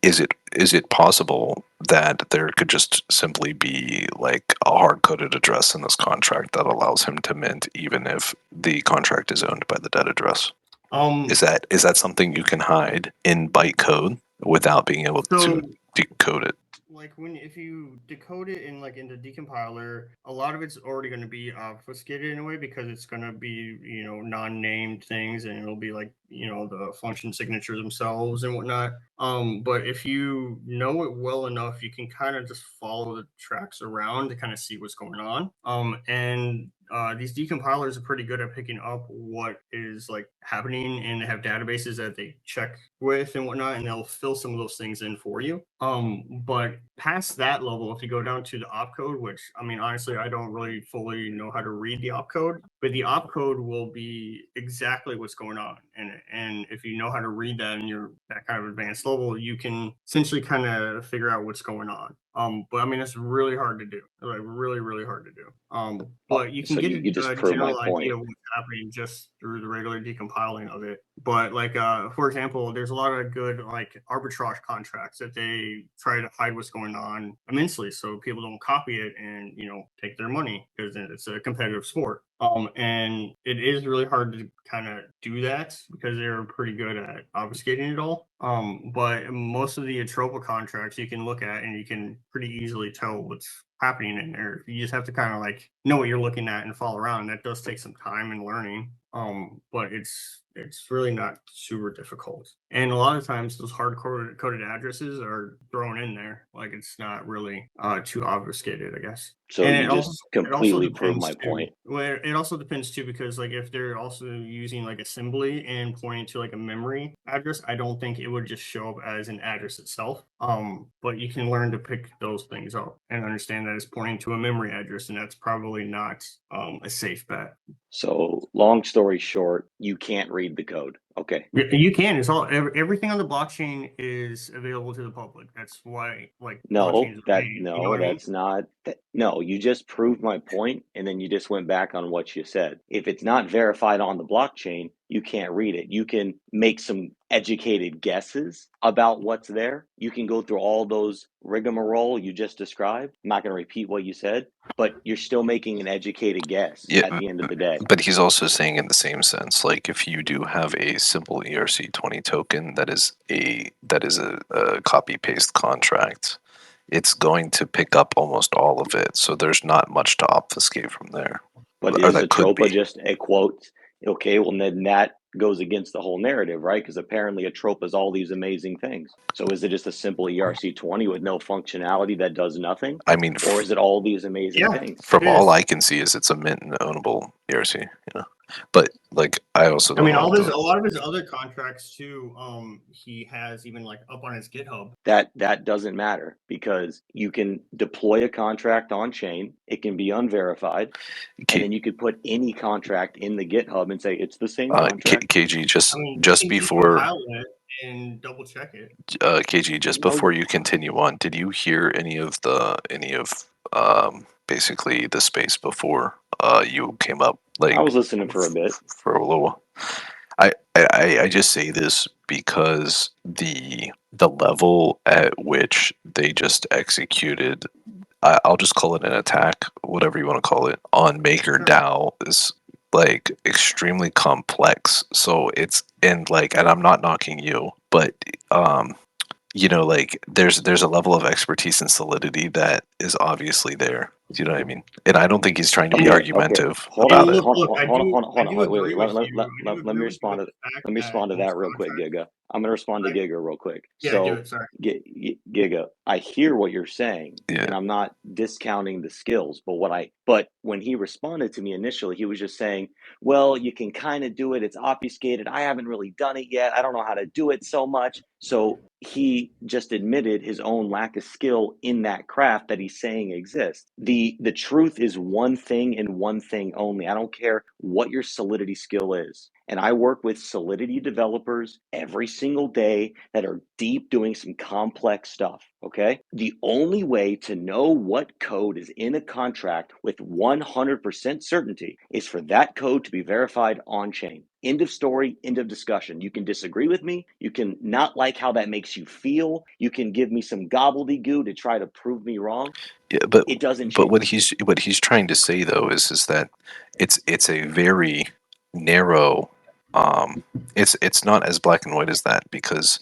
Is it possible that there could just simply be like a hard-coded address in this contract that allows him to mint even if the contract is owned by the dead address? Is that something you can hide in bytecode without being able to decode it? like if you decode it in the decompiler, a lot of it's already going to be obfuscated in a way because it's going to be non-named things, and it'll be the function signatures themselves and whatnot. But if you know it well enough, you can kind of just follow the tracks around to kind of see what's going on. And these decompilers are pretty good at picking up what is happening, and they have databases that they check with and whatnot, and they'll fill some of those things in for you. But past that level, if you go down to the opcode, which honestly, I don't really fully know how to read the opcode, but the opcode will be exactly what's going on. And if you know how to read that and you're that kind of advanced level, you can essentially kind of figure out what's going on. But it's really hard to do, really, really hard to do. But you can So get you just a proved my general idea point. of what's happening just through the regular decompiling of it. But for example, there's a lot of good arbitrage contracts that they try to hide what's going on immensely, so people don't copy it and take their money because it's a competitive sport. And it is really hard to kind of do that because they're pretty good at obfuscating it all. But most of the atropa contracts you can look at and you can pretty easily tell what's happening in there. You just have to kind of know what you're looking at and follow around. That does take some time and learning. But it's really not super difficult. And a lot of times those hard coded addresses are thrown in there. It's not really too obfuscated, I guess. So and you just completely proved my point. Well, it also depends too, because if they're also using assembly and pointing to a memory address, I don't think it would just show up as an address itself. But you can learn to pick those things up and understand that it's pointing to a memory address, and that's probably not a safe bet. So long story short, you can't read the code. Okay. You can. It's all everything on the blockchain is available to the public. That's why No, that's not that. No, you just proved my point, and then you just went back on what you said. If it's not verified on the blockchain, you can't read it. You can make some educated guesses about what's there. You can go through all those rigmarole you just described. I'm not going to repeat what you said, but you're still making an educated guess at the end of the day. But he's also saying in the same sense, if you do have a simple ERC20 token that is a copy paste contract, it's going to pick up almost all of it. So there's not much to obfuscate from there. But is atropa just a quote? Okay, well then that goes against the whole narrative, right? Because apparently atropa is all these amazing things. So is it just a simple ERC20 with no functionality that does nothing? Or is it all these amazing things? From all I can see is it's a mint and ownable ERC, But I also don't know. A lot of his other contracts too, he has even up on his GitHub. That doesn't matter because you can deploy a contract on chain. It can be unverified, and then you could put any contract in the GitHub and say it's the same contract. KG, just before and double check it. KG, just before you continue on, did you hear any of basically the space before you came up? I was listening for a bit. For a little while. I just say this because the level at which they just executed, I'll just call it an attack, whatever you want to call it, on MakerDAO is extremely complex. So it's and I'm not knocking you, but there's a level of expertise and solidity that is obviously there. Do you know what I mean? And I don't think he's trying to be argumentative about it. Hold on. Wait. Let me respond to that real quick, Giga. I'm going to respond to Giga real quick. So, Giga, I hear what you're saying, and I'm not discounting the skills. But when he responded to me initially, he was just saying, "Well, you can kind of do it. It's obfuscated. I haven't really done it yet. I don't know how to do it so much." So he just admitted his own lack of skill in that craft that he's saying exists. The truth is one thing and one thing only. I don't care what your Solidity skill is. And I work with Solidity developers every single day that are deep doing some complex stuff, okay? The only way to know what code is in a contract with 100% certainty is for that code to be verified on-chain. End of story, end of discussion. You can disagree with me. You can not like how that makes you feel. You can give me some gobbledygook to try to prove me wrong. Yeah, but it doesn't change. But what he's trying to say though is that it's a very narrow. It's not as black and white as that, because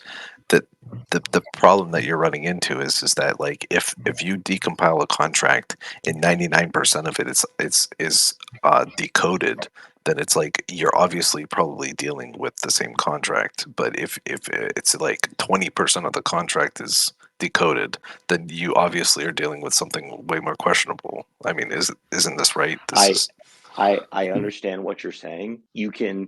the problem that you're running into is that like if you decompile a contract and 99% of it is decoded, then it's like you're obviously probably dealing with the same contract. But if it's like 20% of the contract is decoded, then you obviously are dealing with something way more questionable. I mean, isn't this right? I understand what you're saying. You can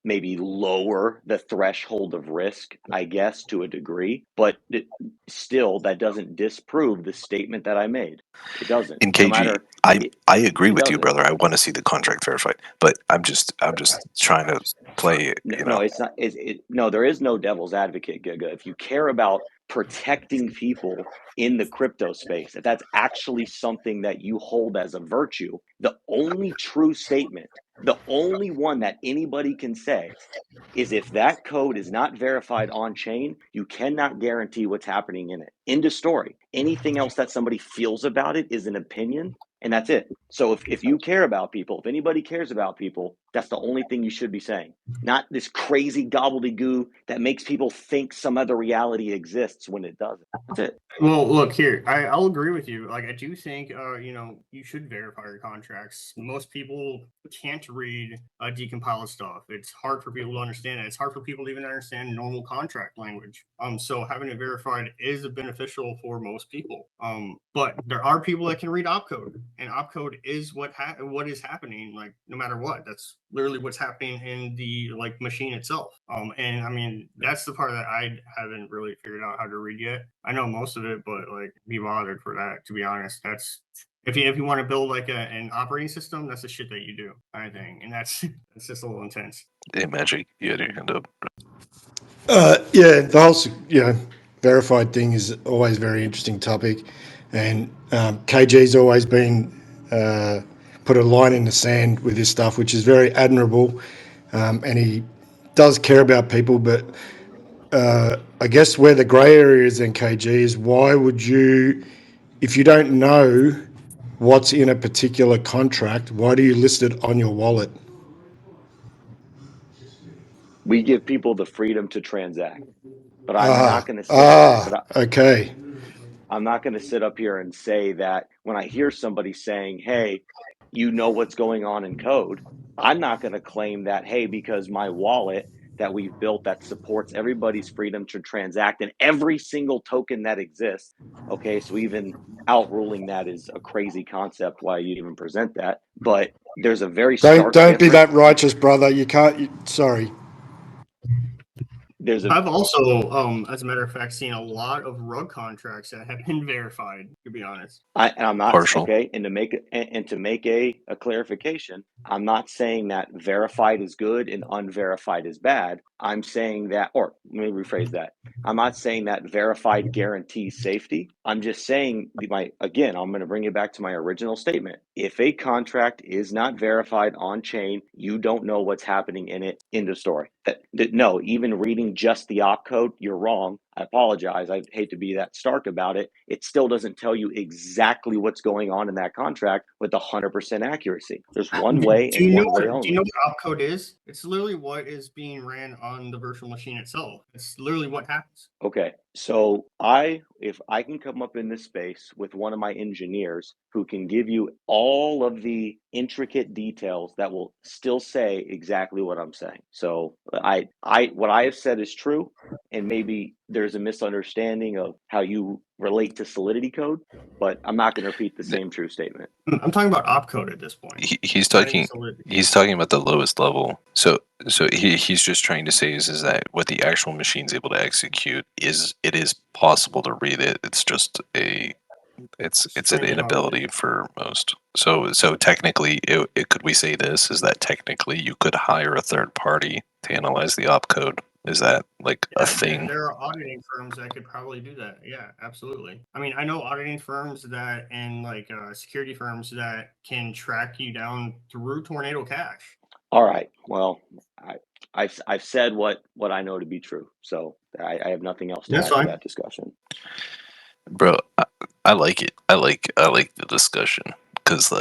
maybe lower the threshold of risk, I guess, to a degree, but still that doesn't disprove the statement that I made. It doesn't. In KG, no matter, I agree with you, doesn't. brother. I want to see the contract verified, but I'm just trying to play. No, it's not. No, there is no devil's advocate, Giga. If you care about protecting people in the crypto space, if that's actually something that you hold as a virtue, the only true statement, the only one that anybody can say is if that code is not verified on chain, you cannot guarantee what's happening in it. End of story. Anything else that somebody feels about it is an opinion, and that's it. So if you care about people, if anybody cares about people, that's the only thing you should be saying. Not this crazy gobbledygook that makes people think some other reality exists when it doesn't. That's it. Well, look here, I'll agree with you. Like, I do think, you should verify your contracts. Most people can't read decompiled stuff. It's hard for people to understand it. It's hard for people to even understand normal contract language. So having it verified is beneficial for most people. But there are people that can read opcode, and opcode is what is happening. Like, no matter what, that's literally what's happening in the machine itself. And I mean, that's the part that I haven't really figured out how to read yet. I know most of it, but be bothered for that, to be honest. That's if you want to build an operating system, that's the shit that you do, I think, and that's just a little intense. Hey, Magic, you had your hand up. Yeah, the whole verified thing is always a very interesting topic, and KG's always been put a line in the sand with this stuff, which is very admirable, and he does care about people, but I guess where the grey area is in KG is why would you, if you don't know what's in a particular contract, why do you list it on your wallet? We give people the freedom to transact, but I'm not going to sit. Okay. I'm not going to sit up here and say that when I hear somebody saying, "Hey, you know what's going on in code," I'm not going to claim that, hey, because my wallet that we've built that supports everybody's freedom to transact and every single token that exists. Okay, so even outruling that is a crazy concept. Why you even present that? But there's a very stark Don't be difference. that righteous, brother. You can't. Sorry. I've also, as a matter of fact, seen a lot of rug contracts that have been verified, to be honest. I'm not partial. Okay, and to make a clarification, I'm not saying that verified is good and unverified is bad. I'm saying that, or let me rephrase that. I'm not saying that verified guarantees safety. I'm just saying again, I'm going to bring you back to my original statement. If a contract is not verified on chain, you don't know what's happening in it. End of story. No, even reading just the opcode, you're wrong. I apologize. I hate to be that stark about it. It still doesn't tell you exactly what's going on in that contract with 100% accuracy. There's one way and one way only. Do you know what opcode is? It's literally what is being ran on the virtual machine itself. It's literally what happens. Okay, so if I can come up in this space with one of my engineers who can give you all of the intricate details that will still say exactly what I'm saying. So what I have said is true, and maybe there's a misunderstanding of how you relate to Solidity code, but I'm not going to repeat the same true statement. I'm talking about opcode at this point. He's talking about the lowest level. So he's just trying to say is that what the actual machine's able to execute it is possible to read it. It's just it's an inability for most. So technically, could we say this is that technically you could hire a third party to analyze the opcode? Is that a thing? There are auditing firms that could probably do that. Yeah, absolutely. I mean, I know auditing firms that and security firms that can track you down through Tornado Cash. All right. Well, I've said what I know to be true, so I have nothing else to add to that discussion. Bro, I like it. I like the discussion because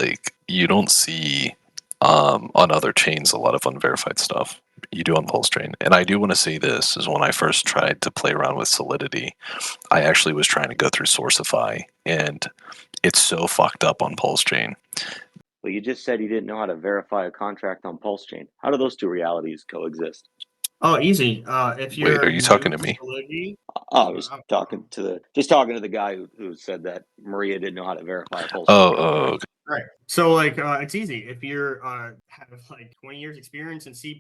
you don't see on other chains a lot of unverified stuff. You do on Pulsechain. And I do want to say this, is when I first tried to play around with Solidity, I actually was trying to go through Sourceify, and it's so fucked up on Pulsechain. Well, you just said you didn't know how to verify a contract on Pulsechain. How do those two realities coexist? Oh, easy. If you're Wait, are you talking to me? Solidity, I was talking to the guy who said that Maria didn't know how to verify a Pulsechain. Oh, okay. Right. So like it's easy. If you're have like 20 years experience in C++,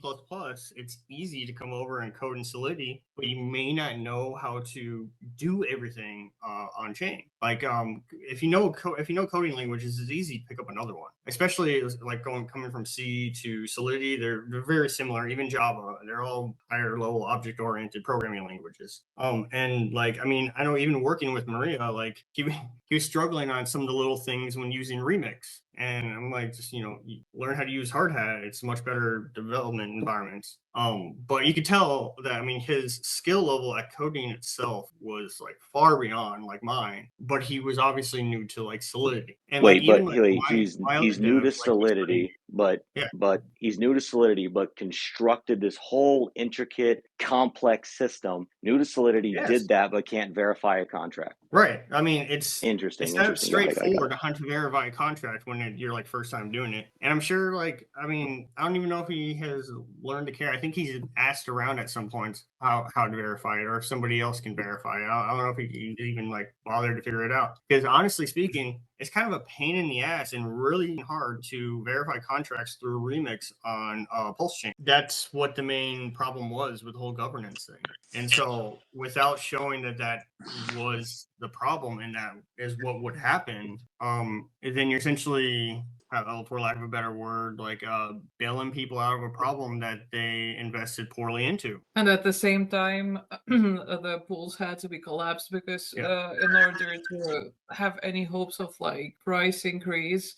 it's easy to come over and code in Solidity, but you may not know how to do everything on chain. Like if you know coding languages, it's easy to pick up another one. Especially like coming from C to Solidity, they're very similar. Even Java, they're all higher level object oriented programming languages. And like I mean, I know even working with Maria, like he was struggling on some of the little things when using Remix. And I'm like, just, you learn how to use Hardhat. It's a much better development environment. But you could tell that, I mean, his skill level at coding itself was like far beyond like mine, but he was obviously new to like Solidity. And he's new to Solidity, but he's new to Solidity, but constructed this whole intricate, complex system. New to Solidity, did that, but can't verify a contract. Right. I mean, it's interesting. It's not straightforward to verify a contract when you're like first time doing it. And I'm sure, like, I mean, I don't even know if he has learned to care. I think he's asked around at some points how to verify it, or if somebody else can verify it. I don't know if he even like bothered to figure it out. Because honestly speaking, it's kind of a pain in the ass and really hard to verify contracts through Remix on Pulsechain. That's what the main problem was with the whole governance thing. And so without showing that was the problem and that is what would happen, then you're essentially, for lack of a better word, like bailing people out of a problem that they invested poorly into. And at the same time, the pools had to be collapsed because in order to have any hopes of like price increase,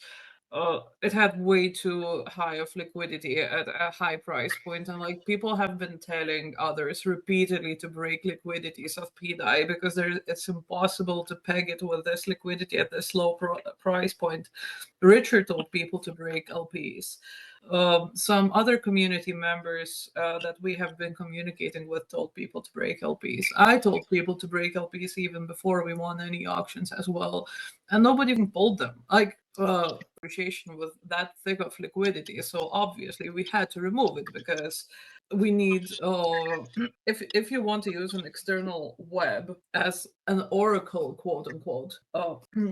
it had way too high of liquidity at a high price point, and like people have been telling others repeatedly to break liquidities of Pdai because it's impossible to peg it with this liquidity at this low price point. Richard told people to break LPs. Some other community members that we have been communicating with told people to break LPs. I told people to break LPs even before we won any auctions as well, and nobody even pulled them. Like appreciation with that thick of liquidity, so obviously we had to remove it because we need if you want to use an external web as an oracle, quote unquote,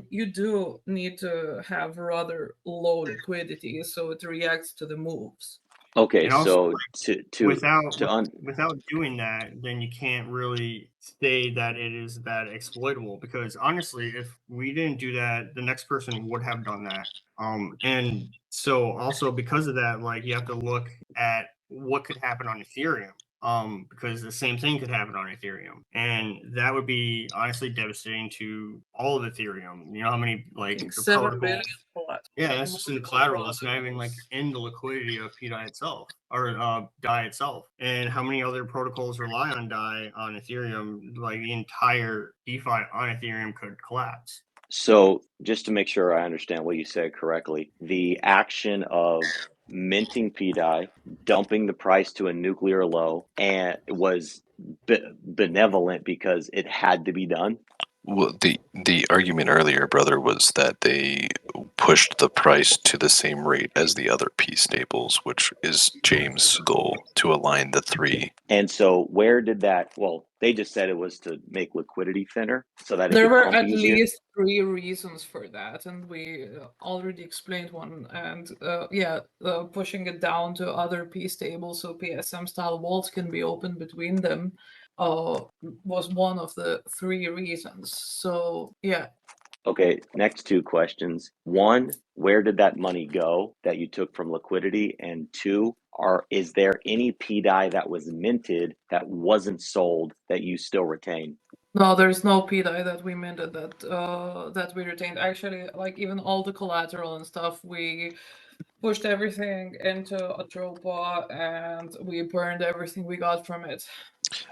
you do need to have rather low liquidity so it reacts to the moves. Okay, also, so without doing that, then you can't really say that it is that exploitable, because honestly, if we didn't do that, the next person would have done that. And so also because of that, like you have to look at what could happen on Ethereum. Because the same thing could happen on Ethereum, and that would be honestly devastating to all of Ethereum. You know how many like 7 billion. Yeah, that's just in the collateral. That's not even like in the liquidity of Pdai itself or Dai itself. And how many other protocols rely on Dai on Ethereum? Like the entire DeFi on Ethereum could collapse. So just to make sure I understand what you said correctly, the action of minting Pdai, dumping the price to a nuclear low, and it was benevolent because it had to be done. Well, the argument earlier, brother, was that they pushed the price to the same rate as the other P staples, which is James' goal, to align the three. And so where did that, well, they just said it was to make liquidity thinner so that there were at least 3 reasons for that, and we already explained one. And pushing it down to other P stables so PSM style vaults can be opened between them was one of the 3 reasons. So yeah. Okay, next 2 questions. 1, where did that money go that you took from liquidity? And 2, is there any Pdai that was minted that wasn't sold that you still retain? No, there's no Pdai that we minted that we retained. Actually, like even all the collateral and stuff, we pushed everything into Atropa and we burned everything we got from it.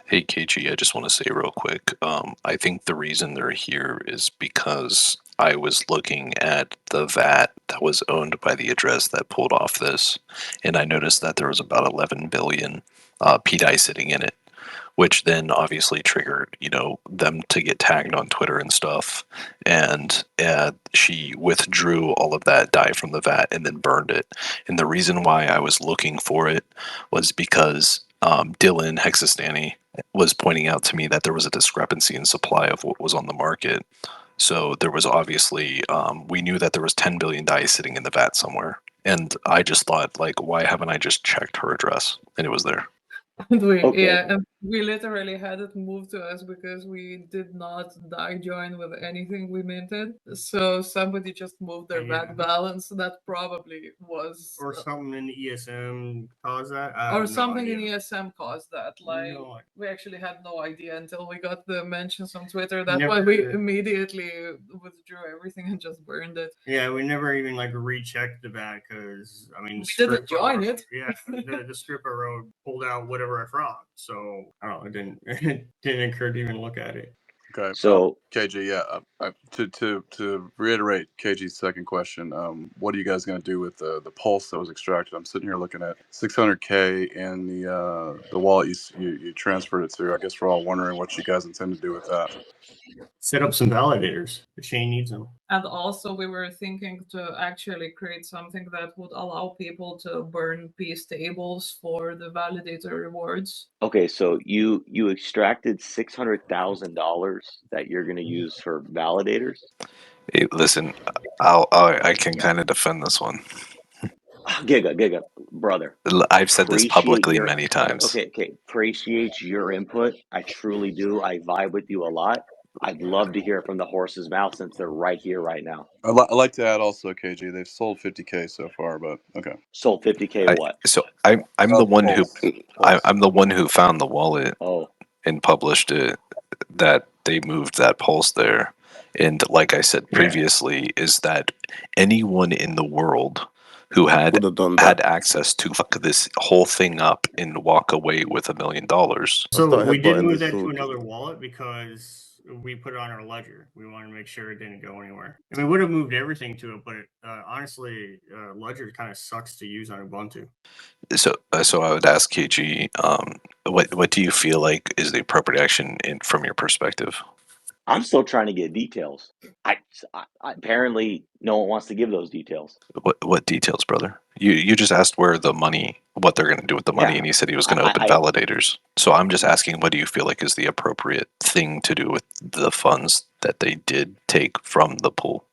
Hey KG, I just want to say real quick, I think the reason they're here is because I was looking at the VAT that was owned by the address that pulled off this, and I noticed that there was about 11 billion Pdai sitting in it, which then obviously triggered, them to get tagged on Twitter and stuff. And she withdrew all of that Dai from the VAT and then burned it. And the reason why I was looking for it was because Dylan Hexastani was pointing out to me that there was a discrepancy in supply of what was on the market. So there was obviously, we knew that there was 10 billion Dai sitting in the VAT somewhere. And I just thought, like, why haven't I just checked her address? And it was there. And we literally had it moved to us because we did not Dai join with anything we minted. So somebody just moved their VAT balance. That probably was, or something in the ESM caused that, or something in ESM caused that. Like, we actually had no idea until we got the mentions on Twitter. That's why we immediately withdrew everything and just burned it. Yeah, we never even like rechecked the VAT because we didn't join it. Yeah, the script I wrote pulled out whatever I fraught, so I don't know. It didn't occur to even look at it. Okay, so KG, to reiterate KG's second question, what are you guys going to do with the pulse that was extracted? I'm sitting here looking at 600K in the wallet you transferred it to. I guess we're all wondering what you guys intend to do with that. Set up some validators. The chain needs them. And also we were thinking to actually create something that would allow people to burn peace tables for the validator rewards. Okay, so you extracted $600,000 that you're going to use for validators? Hey, listen, I can kind of defend this one. Giga, brother. I've said this publicly many times. Okay. Appreciate your input. I truly do. I vibe with you a lot. I'd love to hear it from the horse's mouth since they're right here, right now. I'd like to add also, KG, they've sold 50K so far, but okay. Sold 50K what? So I'm the one who I'm the one who found the wallet and published it, that they moved that pulse there. And like I said previously, is that anyone in the world who had access to fuck this whole thing up and walk away with $1 million. So we did move that to another wallet because we put it on our ledger. We wanted to make sure it didn't go anywhere. I mean, we would have moved everything to it, but honestly, ledger kind of sucks to use on Ubuntu. So I would ask KG, what do you feel like is the appropriate action from your perspective? I'm still trying to get details. I apparently no one wants to give those details. What details, brother? You just asked where the money, what they're going to do with the money, and he said he was going to open validators. So I'm just asking, what do you feel like is the appropriate thing to do with the funds that they did take from the pool?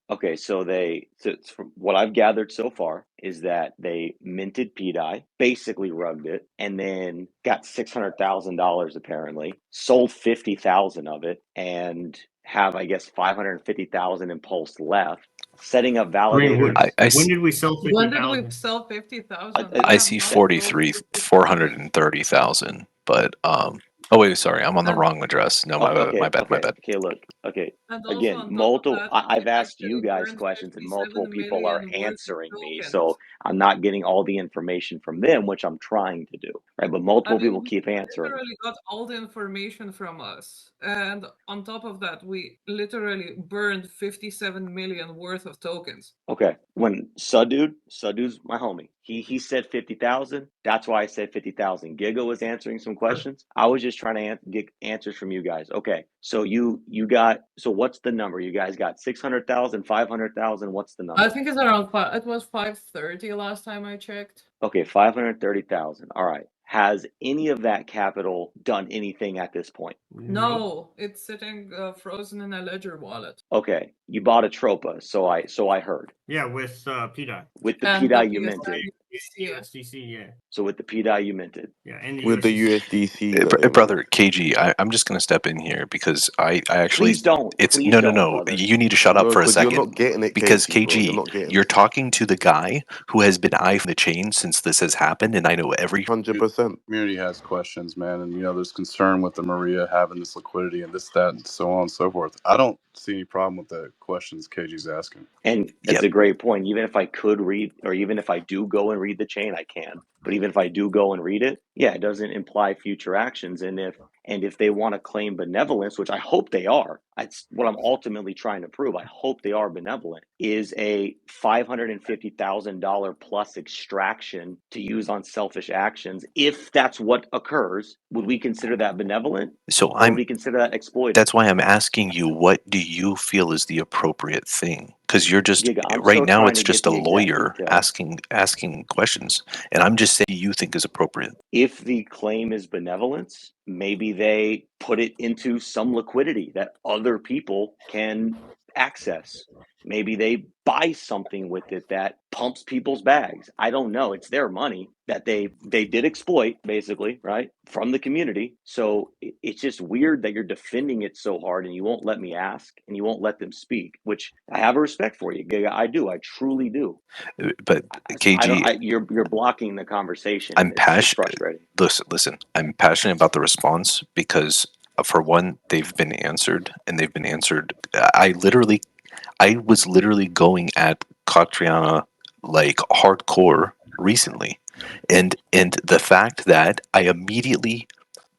Okay, so from what I've gathered so far is that they minted Pdai, basically rugged it, and then got $600,000 apparently, sold 50,000 of it, and have, I guess, 550,000 in Pulse left. Setting up validators. When did we sell 50,000? When did we sell 50,000? I see 430,000, but oh wait, sorry, I'm on the wrong address. No, my bad. Okay, look. Okay, again, multiple. I've asked you guys questions, and multiple people are answering me, so I'm not getting all the information from them, which I'm trying to do, right? But multiple people keep answering. Literally got all the information from us, and on top of that, we literally burned 57 million worth of tokens. Okay, when Sadu's my homie. He said 50,000. That's why I said 50,000. Giga was answering some questions. I was just trying to get answers from you guys. Okay, so you got, so what's the number? You guys got 600,000, 500,000. What's the number? I think it's around it was 530 last time I checked. Okay, 530,000. All right. Has any of that capital done anything at this point? No, it's sitting frozen in a ledger wallet. Okay, you bought atropa, so I heard. Yeah, with Pdai. With the Pdai you minted. USDC, yeah. So with the Pdai you minted. Yeah, and with the USDC. Brother KG, I'm just gonna step in here because I actually please don't. It's please no. Brother. You need to shut up for a second. You're not getting it, because KG, you're talking to the guy who has been eyeing the chain since this has happened, and I know every 100%. Community has questions, man, and there's concern with the Maria having this liquidity and this, that, and so on and so forth. I don't see any problem with the questions KG's asking. And that's a great point. Even if I could read, or even if I do go and read the chain, I can. But even if I do go and read it, yeah, it doesn't imply future actions. And if they want to claim benevolence, which I hope they are, that's what I'm ultimately trying to prove. I hope they are benevolent, is a $550,000 plus extraction to use on selfish actions. If that's what occurs, would we consider that benevolent? So Or would we consider that exploitive? That's why I'm asking you, what do you feel is the appropriate thing? Because you're just Giga, I'm right still now trying it's to get just a the exact lawyer details. asking questions, and I'm just saying you think is appropriate. If the claim is benevolence, maybe they put it into some liquidity that other people can access. Maybe they buy something with it that pumps people's bags. I don't know. It's their money that they did exploit, basically, right, from the community. So it's just weird that you're defending it so hard and you won't let me ask and you won't let them speak, which I have a respect for you, Giga. I do. I truly do. But KG, you're blocking the conversation. I'm It's frustrating. Listen, I'm passionate about the response because, for one, they've been answered, and they've been answered. I was literally going at Catriona like hardcore recently, and the fact that I immediately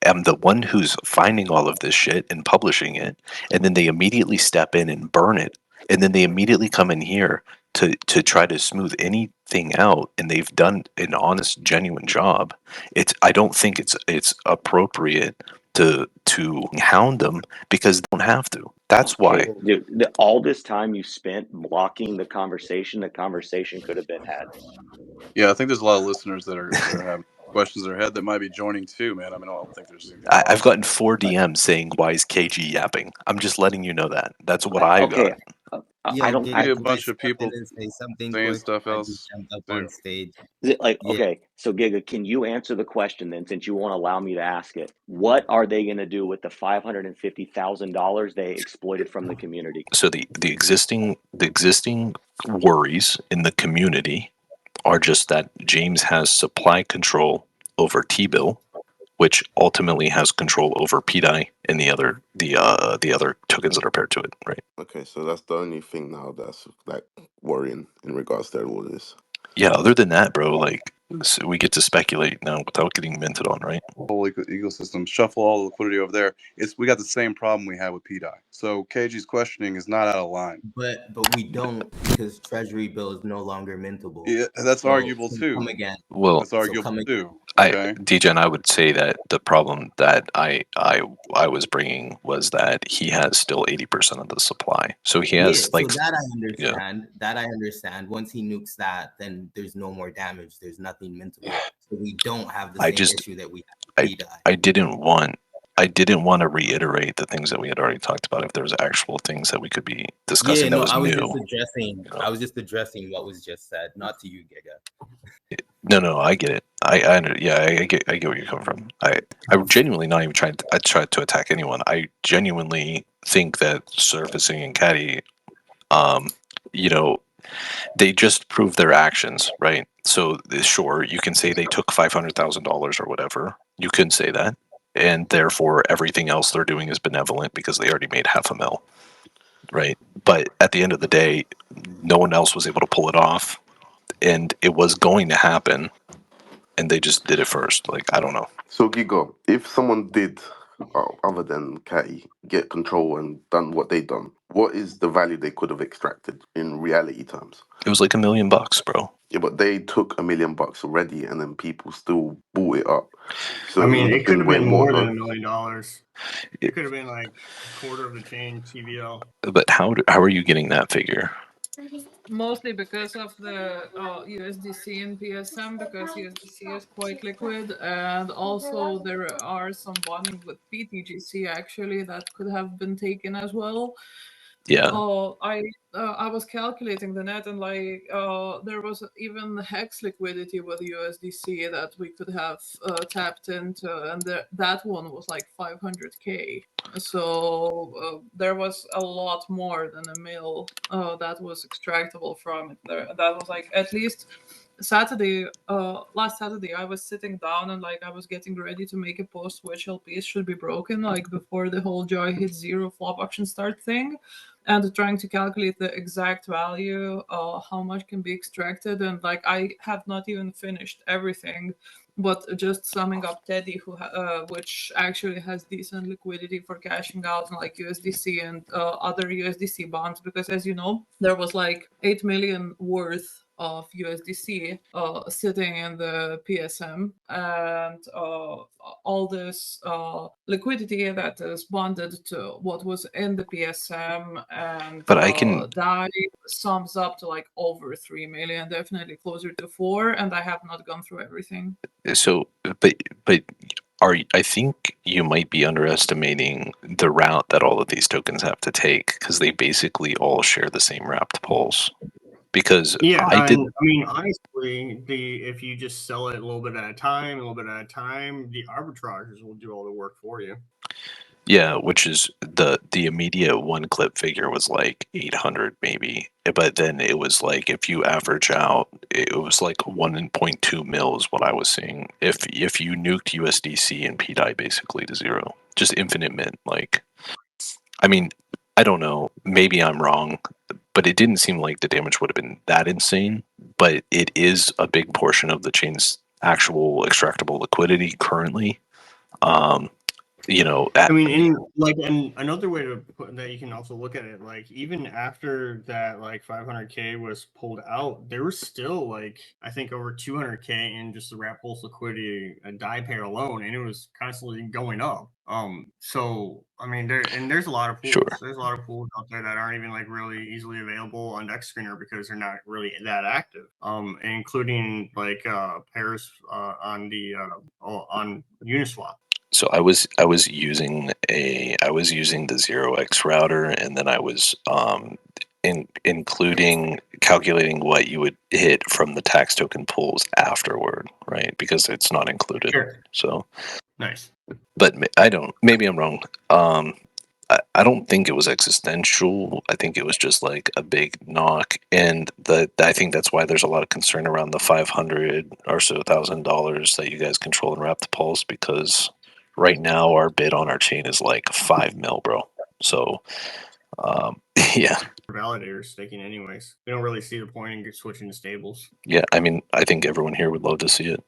am the one who's finding all of this shit and publishing it, and then they immediately step in and burn it, and then they immediately come in here to try to smooth anything out, and they've done an honest, genuine job. I don't think it's appropriate to hound them because they don't have to. That's why. Okay, dude, all this time you spent blocking the conversation could have been had. Yeah, I think there's a lot of listeners that are having questions in their head that might be joining too, man. I mean, I don't think there's anything wrong. I've gotten 4 DMs saying, "Why is KG yapping?" I'm just letting you know that. That's what I got. I don't. I see a bunch of people something saying quick. stuff I else just jumped up too. on stage. Okay, so Giga, can you answer the question then, since you won't allow me to ask it? What are they going to do with the $550,000 they exploited from the community? So the existing worries in the community are just that James has supply control over T-bill, which ultimately has control over Pdai and the other tokens that are paired to it, right? Okay, so that's the only thing now that's like worrying in regards to all this. Yeah, other than that, bro, like, so we get to speculate now without getting minted on, right? Whole ecosystem, shuffle all the liquidity over there. We got the same problem we had with Pdai. So KG's questioning is not out of line. But we don't, because treasury bill is no longer mintable. Yeah, that's arguable too. Come again. Well, that's arguable too. Okay. DJ, I would say that the problem that I was bringing was that he has still 80% of the supply, so he has so that I understand. That I understand. Once he nukes that, then there's no more damage. There's nothing mintable. So we don't have the same issue that we had. I didn't want to reiterate the things that we had already talked about. If there was actual things that we could be discussing that was new. I was just addressing what was just said, not to you, Giga. No, I get it. I get where you're coming from. I genuinely not even trying to attack anyone. I genuinely think that Surfacing and Caddy, they just prove their actions, right? So sure, you can say they took $500,000 or whatever. You can say that, and therefore everything else they're doing is benevolent because they already made $500,000, right? But at the end of the day, no one else was able to pull it off, and it was going to happen, and they just did it first. Like, I don't know. So Gigo, if someone did, other than Catty, get control and done what they done, what is the value they could have extracted in reality terms? It was like $1 million, bro. Yeah, but they took $1 million already, and then people still bought it up. So I mean, it could have been more than $1 million. It could have been like a quarter of the chain TVL. But how are you getting that figure? Mostly because of the USDC and PSM, because USDC is quite liquid, and also there are some bonding with PTGC actually that could have been taken as well. Yeah. I was calculating the net, and like there was even hex liquidity with USDC that we could have tapped into, and that one was like 500K. So there was a lot more than $1 million that was extractable from it. That was like at least last Saturday, I was sitting down and like I was getting ready to make a post which LPs should be broken, like before the whole joy hit zero flop auction start thing. and trying to calculate the exact value, how much can be extracted. And like, I have not even finished everything, but just summing up Teddy, which actually has decent liquidity for cashing out on like USDC and other USDC bonds, because as you know, there was like 8 million worth of USDC sitting in the PSM, and all this liquidity that is bonded to what was in the PSM, and But I can Pdai sums up to like over 3 million, definitely closer to 4, and I have not gone through everything. so but I think you might be underestimating the route that all of these tokens have to take, because they basically all share the same wrapped pulse. Because yeah, I mean, honestly, if you just sell it a little bit at a time, the arbitrageurs will do all the work for you. Yeah, which is the immediate one clip figure was like 800 maybe, but then it was like, if you average out, it was like 1.2 mils what I was seeing. If you nuked USDC and Pdai basically to zero, just infinite mint. Like, I mean, I don't know, maybe I'm wrong, but it didn't seem like the damage would have been that insane. But it is a big portion of the chain's actual extractable liquidity currently. You know, I mean, and another way to put that, you can also look at it, like, even after that, like 500K was pulled out, there was still like, I think over 200K in just the wrap pulse liquidity, a Pdai pair alone, and it was constantly going up. So I mean, there's a lot of pools. Sure. There's a lot of pools out there that aren't even like really easily available on Dex Screener because they're not really that active. Including like pairs on the on Uniswap. So I was using the 0x router, and then I was including calculating what you would hit from the tax token pools afterward, right? Because it's not included. Sure. So nice. But maybe I'm wrong. I don't think it was existential. I think it was just like a big knock, and I think that's why there's a lot of concern around the $500 or so $1,000 that you guys control and wrap the pulse, because right now our bid on our chain is like 5 mil, bro. So yeah. Validators staking anyways. We don't really see the point in switching to stables. Yeah, I mean, I think everyone here would love to see it.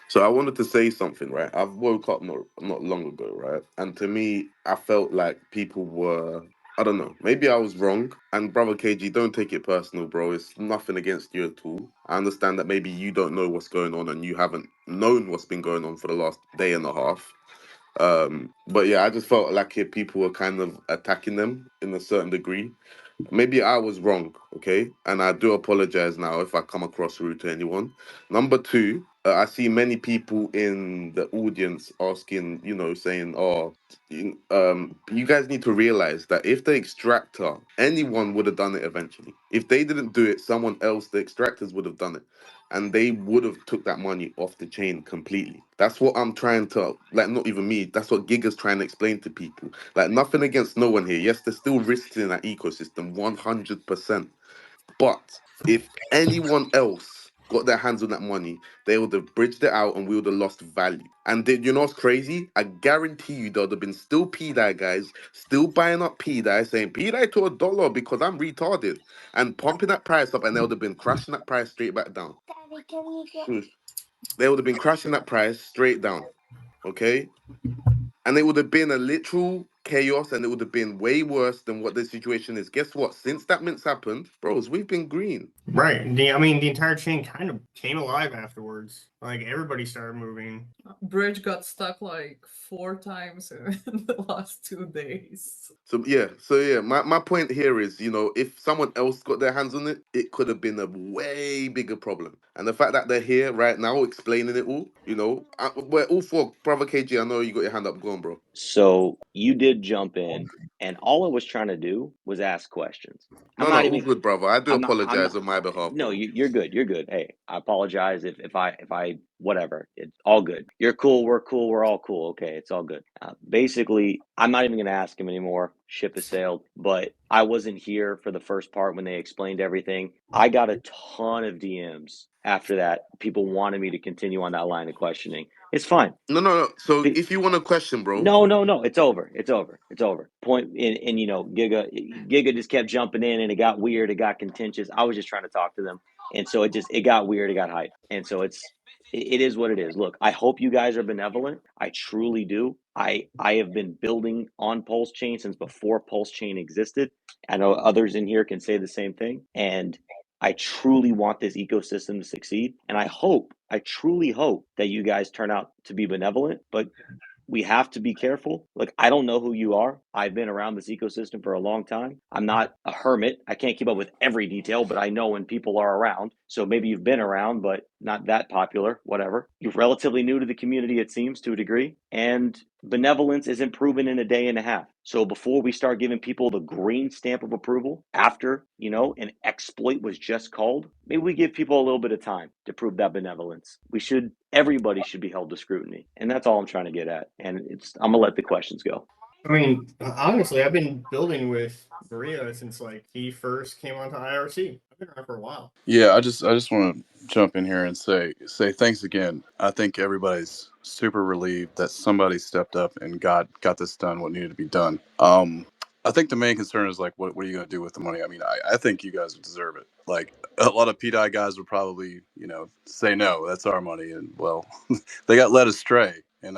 So I wanted to say something, right? I've woke up not long ago, right? And to me, I felt like people were, I don't know, maybe I was wrong. And brother KG, don't take it personal, bro. It's nothing against you at all. I understand that maybe you don't know what's going on and you haven't known what's been going on for the last day and a half. But yeah, I just felt like people were kind of attacking them in a certain degree. Maybe I was wrong, okay? And I do apologize now if I come across rude to anyone. Number two, I see many people in the audience asking, saying, oh, you guys need to realize that if the extractor, anyone would have done it eventually. If they didn't do it, someone else, the extractors would have done it. And they would have took that money off the chain completely. That's what I'm trying to, like, not even me, that's what Giga's trying to explain to people. Like, nothing against no one here. Yes, there's still risks in that ecosystem, 100%. But if anyone else got their hands on that money, they would have bridged it out and we would have lost value. And you know what's crazy? I guarantee you there would have been still Pdai guys still buying up Pdai, saying Pdai to $1 because I'm retarded, and pumping that price up, and they would have been crashing that price straight back down. They would have been crashing that price straight down. Okay? And it would have been a literal chaos, and it would have been way worse than what the situation is. Guess what? Since that mint's happened, bros, we've been green. Right. I mean, the entire chain kind of came alive afterwards. Like, everybody started moving. Bridge got stuck like 4 times in the last 2 days. So yeah, my point here is, if someone else got their hands on it, it could have been a way bigger problem. And the fact that they're here right now explaining it all, we're all for brother KG. I know you got your hand up. Go on, bro. So you did jump in, and all I was trying to do was ask questions. All good, brother. I do apologize on my behalf. No, you're good. You're good. Hey, I apologize if I whatever. It's all good. You're cool. We're cool. We're all cool. Okay, it's all good. Basically, I'm not even going to ask him anymore. Ship has sailed. But I wasn't here for the first part when they explained everything. I got a ton of DMs after that. People wanted me to continue on that line of questioning. It's fine. No. So if you want a question, bro. No. It's over. Point. And you know, Giga just kept jumping in, and it got weird. It got contentious. I was just trying to talk to them, and so it got weird. It got hyped, and so it is what it is. Look, I hope you guys are benevolent. I truly do. I have been building on Pulsechain since before Pulsechain existed. I know others in here can say the same thing, and I truly want this ecosystem to succeed, and I truly hope that you guys turn out to be benevolent, but we have to be careful. Like, I don't know who you are. I've been around this ecosystem for a long time. I'm not a hermit. I can't keep up with every detail, but I know when people are around. So maybe you've been around, but not that popular, whatever. You're relatively new to the community, it seems, to a degree. And benevolence isn't proven in a day and a half. So before we start giving people the green stamp of approval after, you know, an exploit was just called, maybe we give people a little bit of time to prove that benevolence. Everybody should be held to scrutiny. And that's all I'm trying to get at. And I'm gonna let the questions go. I mean, honestly, I've been building with Maria since like he first came onto IRC. I've been around for a while. Yeah, I just want to jump in here and say thanks again. I think everybody's super relieved that somebody stepped up and got this done, what needed to be done. I think the main concern is like, what are you going to do with the money? I mean, I think you guys deserve it. Like, a lot of Pdai guys would probably, you know, say no, that's our money, and well, they got led astray. And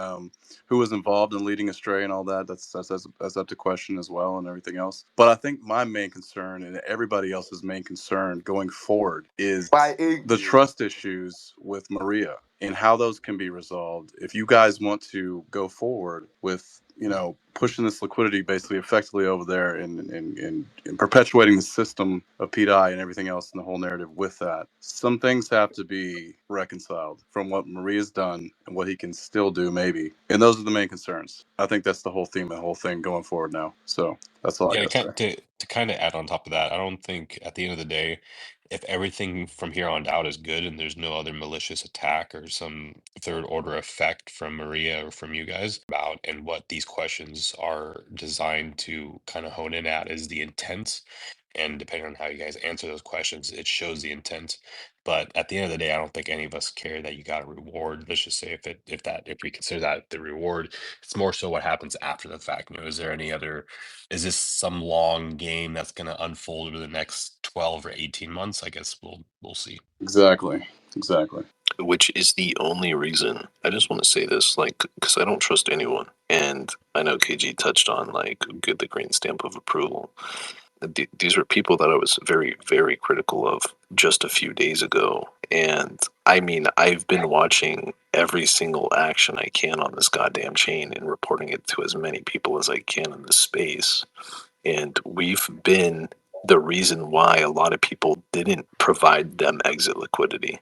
who was involved in leading astray and all that, that's up to question as well, and everything else. But I think my main concern and everybody else's main concern going forward is the trust issues with Maria and how those can be resolved. If you guys want to go forward with, you know, pushing this liquidity basically effectively over there and perpetuating the system of Pdai and everything else in the whole narrative with that, some things have to be reconciled from what Maria's done and what he can still do maybe. And those are the main concerns. I think that's the whole theme of the whole thing going forward now. So that's all I got to say. To kind of add on top of that, I don't think at the end of the day, if everything from here on out is good and there's no other malicious attack or some third order effect from Maria or from you guys about, and what these questions are designed to kind of hone in at is the intent. And depending on how you guys answer those questions, it shows the intent. But at the end of the day, I don't think any of us care that you got a reward. Let's just say if we consider that the reward, it's more so what happens after the fact. You know, is this some long game that's going to unfold over the next 12 or 18 months? I guess we'll see. Exactly. Which is the only reason, I just want to say this, like, because I don't trust anyone. And I know KG touched on, like, get the green stamp of approval. These are people that I was very, very critical of just a few days ago. And I mean, I've been watching every single action I can on this goddamn chain and reporting it to as many people as I can in this space. And we've been the reason why a lot of people didn't provide them exit liquidity,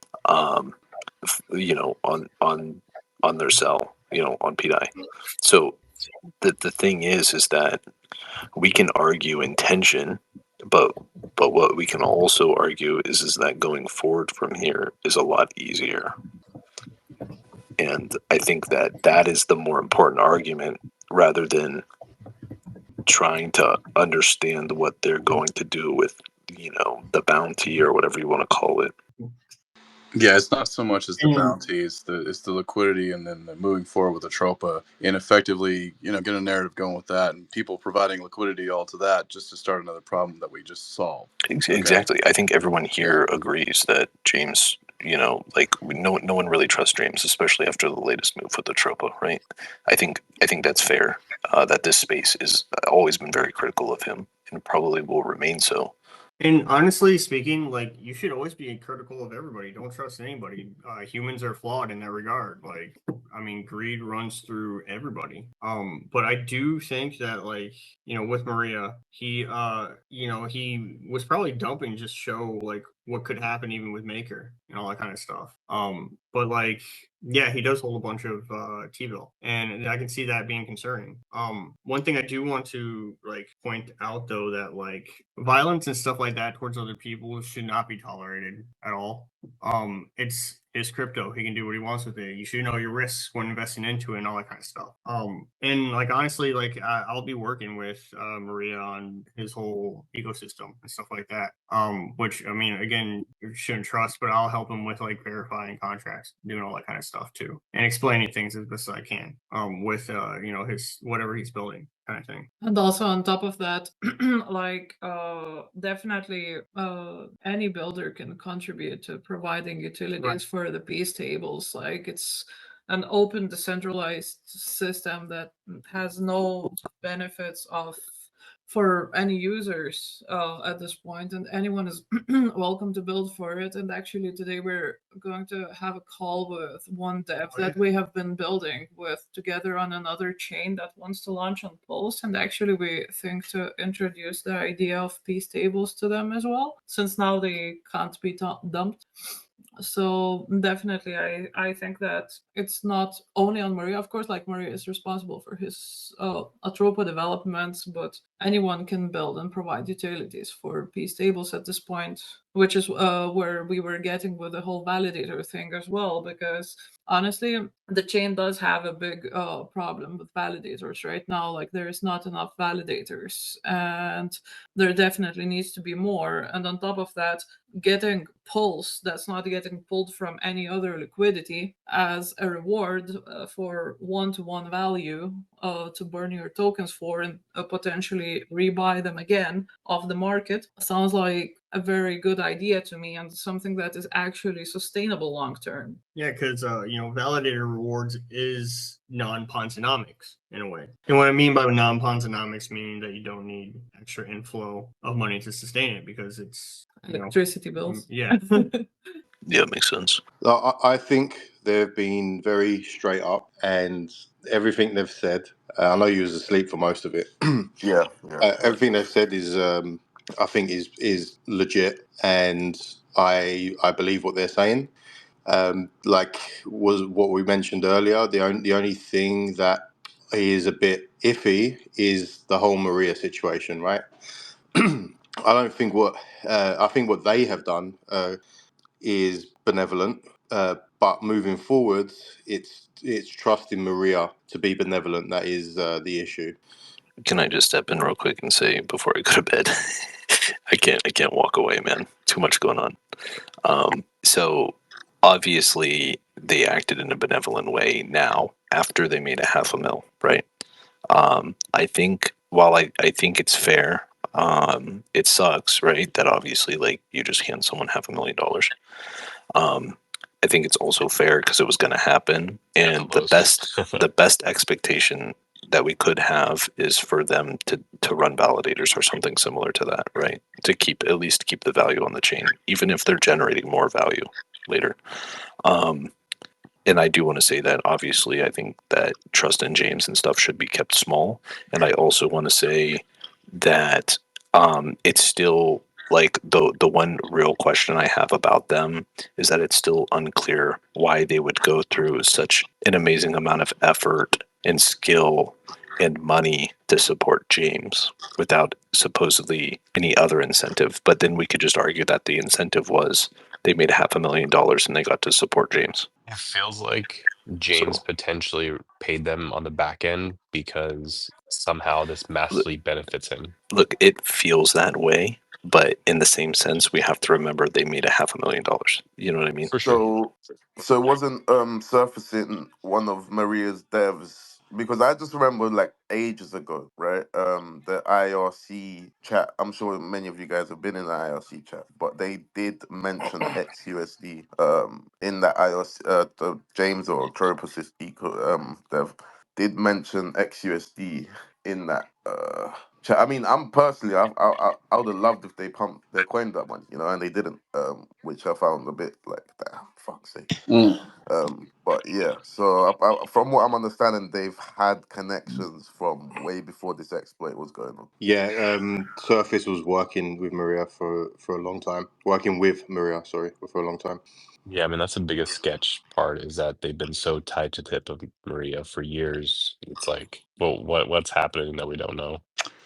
you know, on their cell, you know, on Pdai. So the thing is that we can argue intention, but what we can also argue is that going forward from here is a lot easier. And I think that is the more important argument, rather than trying to understand what they're going to do with, you know, the bounty or whatever you want to call it. Yeah, it's not so much as the bounty, it's the liquidity, and then the moving forward with atropa and effectively, you know, get a narrative going with that, and people providing liquidity all to that just to start another problem that we just solved. Exactly. I think everyone here agrees that James, you know, like no one really trusts James, especially after the latest move with atropa, right? I think that's fair. That this space is always been very critical of him and probably will remain so. And honestly speaking, like, you should always be critical of everybody. Don't trust anybody. Humans are flawed in that regard. Like, I mean, greed runs through everybody. But I do think that, like, you know, with Maria, he, you know, he was probably dumping just show like what could happen even with Maker and all that kind of stuff. But like, yeah, he does hold a bunch of T-bill, and I can see that being concerning. One thing I do want to like point out though, that like violence and stuff like that towards other people should not be tolerated at all. It's his crypto. He can do what he wants with it. You should know your risks when investing into it and all that kind of stuff. And like honestly, like I'll be working with Maria on his whole ecosystem and stuff like that. Which I mean, again, you shouldn't trust, but I'll help him with like verifying contracts, doing all that kind of stuff too, and explaining things as best as I can. With you know, his whatever he's building, kind of thing. And also on top of that, like definitely any builder can contribute to providing utilities for the peace tables. Like it's an open decentralized system that has no benefits for any users at this point, and anyone is welcome to build for it. And actually today we're going to have a call with one dev that we have been building with together on another chain that wants to launch on Pulse, and actually we think to introduce the idea of peace tables to them as well, since now they can't be dumped. So definitely I think that it's not only on Maria. Of course, like Maria is responsible for his atropa developments, but anyone can build and provide utilities for peace tables at this point, which is where we were getting with the whole validator thing as well, because honestly, the chain does have a big problem with validators right now. Like there is not enough validators, and there definitely needs to be more. And on top of that, getting Pulse that's not getting pulled from any other liquidity as a reward for one-to-one value to burn your tokens for and potentially rebuy them again off the market sounds like a very good idea to me, and something that is actually sustainable long term. Yeah, because you know, validator rewards is non-Ponzonomics in a way. And what I mean by non-Ponzonomics, meaning that you don't need extra inflow of money to sustain it because it's electricity bills. Yeah. Yeah, makes sense. I think they've been very straight up, and everything they've said. I know you was asleep for most of it. Yeah. Everything they've said is, I think, is legit, and I believe what they're saying. Like was what we mentioned earlier. The only thing that is a bit iffy is the whole Maria situation, right? I don't think I think what they have done is benevolent, but moving forward, it's trusting Maria to be benevolent that is the issue. Can I just step in real quick and say before I go to bed, I can't walk away, man. Too much going on. So obviously they acted in a benevolent way now after they made $500,000, right? I think while I think it's fair, it sucks, right? That obviously like you just hand someone $500,000. I think it's also fair because it was going to happen, and the best expectation that we could have is for them to run validators or something similar to that, right? To at least keep the value on the chain, even if they're generating more value later. And I do want to say that obviously I think that trust in James and stuff should be kept small. And I also want to say that it's still like the one real question I have about them is that it's still unclear why they would go through such an amazing amount of effort and skill and money to support James without supposedly any other incentive. But then we could just argue that the incentive was they made $500,000 and they got to support James. It feels like James potentially paid them on the back end because somehow this massively benefits him. Look, it feels that way, but in the same sense, we have to remember they made $500,000. You know what I mean? For sure. So wasn't surfacing one of Maria's devs, because I just remember like ages ago, right? The IRC chat. I'm sure many of you guys have been in the IRC chat, but they did mention XUSD in that IRC. The James or Troposis eco dev did mention XUSD in that chat. I mean, I'm personally, I would have loved if they pumped their coin that money, you know, and they didn't, which I found a bit like, damn, fuck's sake. But yeah, so from what I'm understanding, they've had connections from way before this exploit was going on. Yeah, Surface was working with Maria for a long time. Working with Maria, sorry, for a long time. Yeah, I mean, that's the biggest sketch part is that they've been so tied to the hip of Maria for years. It's like, well, what's happening that we don't know?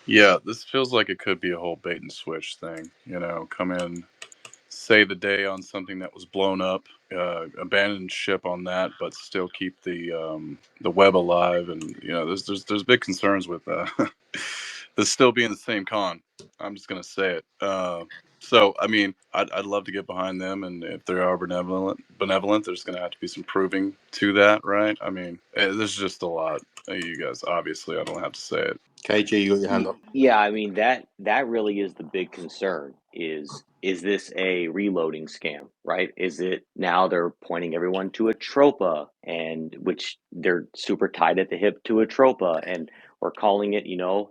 Yeah, this feels like it could be a whole bait and switch thing. You know, come in, save the day on something that was blown up, abandon ship on that, but still keep the web alive. And there's big concerns with this still being the same con. I'm just gonna say it. So I mean, I'd love to get behind them, and if they are benevolent, there's gonna have to be some proving to that, right? I mean, there's just a lot. You guys, obviously, I don't have to say it. KG, you got your hand up. Yeah, I mean that really is the big concern. Is this a reloading scam, right? Is it now they're pointing everyone to atropa, and which they're super tied at the hip to atropa, and we're calling it,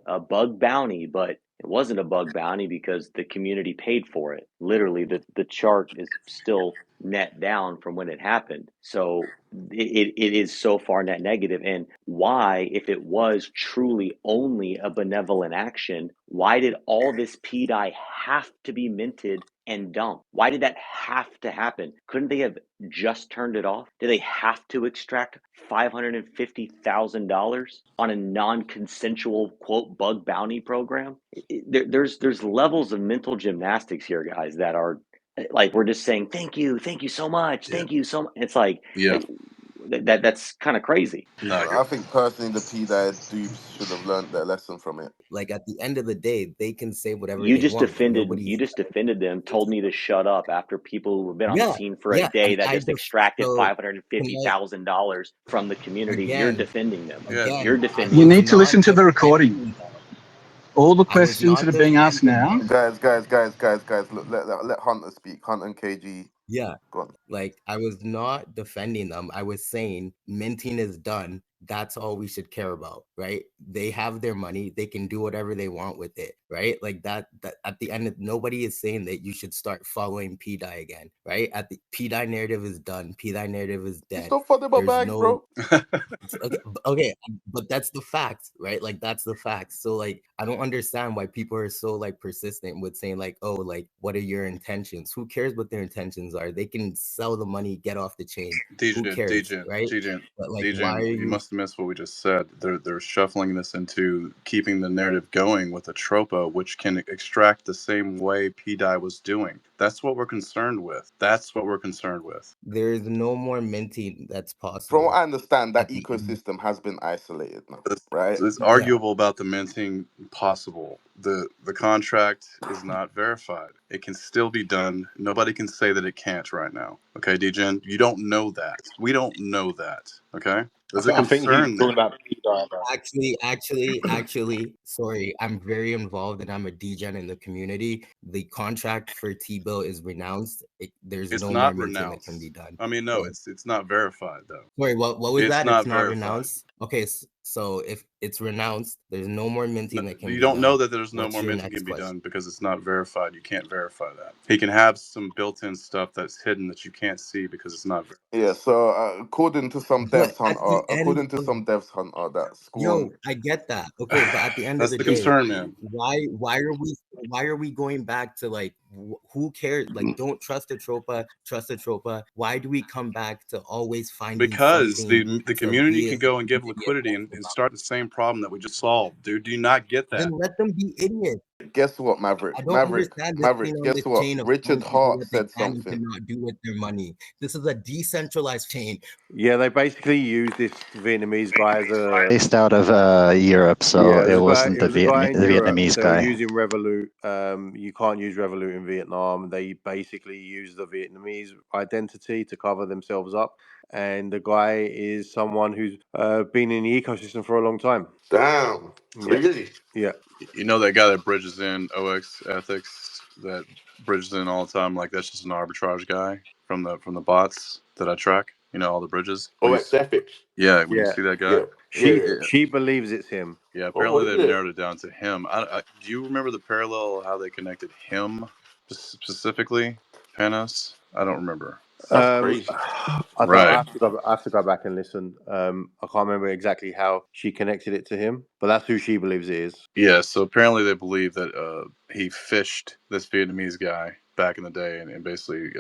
a bug bounty, but it wasn't a bug bounty because the community paid for it. Literally, the chart is still net down from when it happened. So it is so far net negative. And why, if it was truly only a benevolent action, why did all this Pdai have to be minted and dumped? Why did that have to happen? Couldn't they have just turned it off? Do they have to extract $550,000 on a non-consensual quote bug bounty program? There's levels of mental gymnastics here, guys, that are like, we're just saying thank you so much, thank you so much. It's like, that's kind of crazy. I think personally the Pdai dupes should have learned their lesson from it. Like, at the end of the day, they can say whatever You they just want. defended them, told me to shut up after people who've been on the scene for a day that just extracted $550,000 from the community. You're defending them. You're defending You need to listen to the recording. All the questions that are being asked now. Guys, look, let Hunter speak. Hunter and KG. Yeah. Go on. Like, I was not defending them. I was saying minting is done. That's all we should care about, right? They have their money. They can do whatever they want with it, right? Like that at the end, nobody is saying that you should start following Pdai again, right? At the Pdai narrative is done. Pdai narrative is dead. Stop fucking my bags, bro. Okay, but that's the fact, right? Like, that's the fact. So, like, I don't understand why people are so, like, persistent with saying, like, oh, like, what are your intentions? Who cares what their intentions are? They can sell the money, get off the chain. Who cares, right? But, like, why are you must have missed what we just said. They're shuffling this into keeping the narrative going with atropa, which can extract the same way Pdai was doing. That's what we're concerned with. There's no more minting that's possible. From what I understand, that ecosystem has been isolated now, right? It's arguable about the minting possible. The contract is not verified. It can still be done. Nobody can say that it can't right now. Okay, Degen, you don't know that. We don't know that. Okay? There's a concern there. Actually, sorry, I'm very involved and I'm a degen in the community. The contract for T-bill is renounced. There's no more minting that can be done. I mean, no, it's not verified though. Sorry, what was that? It's not renounced. Okay, so if it's renounced, there's no more minting that can be done. You don't know that there's no more minting can be done because it's not verified. You can't verify that. He can have some built-in stuff that's hidden that you can't see because it's not verified. Yeah, so according to some devs, Hunter, that scorn. Yo, I get that. Okay, but at the end of the day, concern, man. Why are we going back to, like, who cares? Like, don't trust atropa, trust atropa. Why do we come back to always finding? Because the community can go and give liquidity and start the same problem that we just solved, dude. Do you not get that? Then let them be idiots. Guess what, Maverick? Maverick. Guess what? Richard Hart said something. Cannot do with their money. This is a decentralized chain. Yeah, they basically use this Vietnamese guy as a based out of Europe, so it wasn't the Vietnamese guy. Using Revolut. You can't use Revolut in Vietnam. They basically use the Vietnamese identity to cover themselves up. And the guy is someone who's been in the ecosystem for a long time. Damn. Really? Yeah. You know that guy that bridges in OX ethics, that bridges in all the time? Like, that's just an arbitrage guy from the bots that I track. You know, all the bridges. OX ethics. Yeah, when you see that guy. Yeah. She believes it's him. Yeah, apparently they've narrowed it down to him. Do you remember the parallel, how they connected him specifically, Panos? I don't remember. That's crazy. I have to go back and listen. I can't remember exactly how she connected it to him, but that's who she believes it is. Yeah, so apparently they believe that he fished this Vietnamese guy back in the day, and basically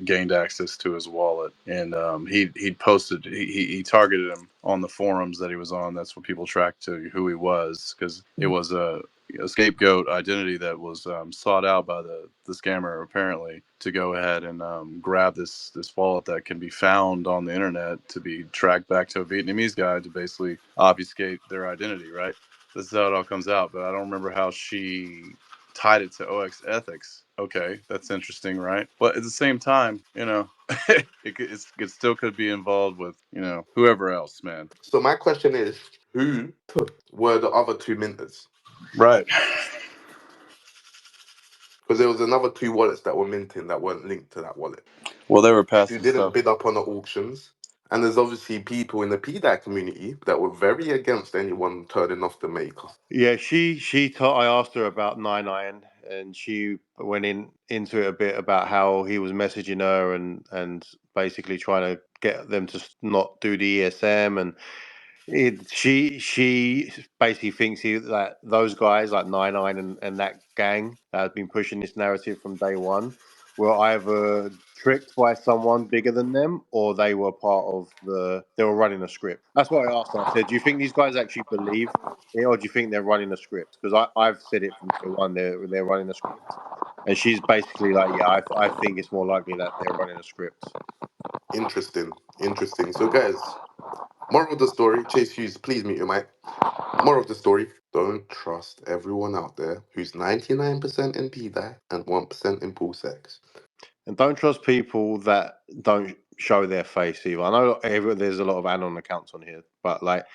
gained access to his wallet. And he posted, he targeted him on the forums that he was on. That's what people tracked to who he was, because it was a scapegoat identity that was sought out by the scammer, apparently, to go ahead and grab this wallet that can be found on the internet to be tracked back to a Vietnamese guy to basically obfuscate their identity, right? This is how it all comes out. But I don't remember how she tied it to OX ethics. Okay, that's interesting, right? But at the same time, you know, it still could be involved with, you know, whoever else, man. So my question is, who were the other two minters? Right. Because there was another two wallets that were minting that weren't linked to that wallet, Well, they were who passing didn't stuff. bid up on the auctions. And there's obviously people in the Pdai community that were very against anyone turning off the maker. Yeah, I asked her about 99, and she went into it a bit about how he was messaging her and basically trying to get them to not do the ESM, and she basically thinks that those guys like 99 and that gang that has been pushing this narrative from day one were either tricked by someone bigger than them, or they were they were running a script. That's what I asked her. I said, do you think these guys actually believe it, or do you think they're running a script? Because I've said it from day one, they're running a script. And she's basically like, yeah, I think it's more likely that they're running a script. Interesting. So guys, moral of the story, Chase Hughes, please mute your mic. Moral of the story, don't trust everyone out there who's 99% in Pdai and 1% in Pulsex. And don't trust people that don't show their face either. I know there's a lot of anon accounts on here, but like,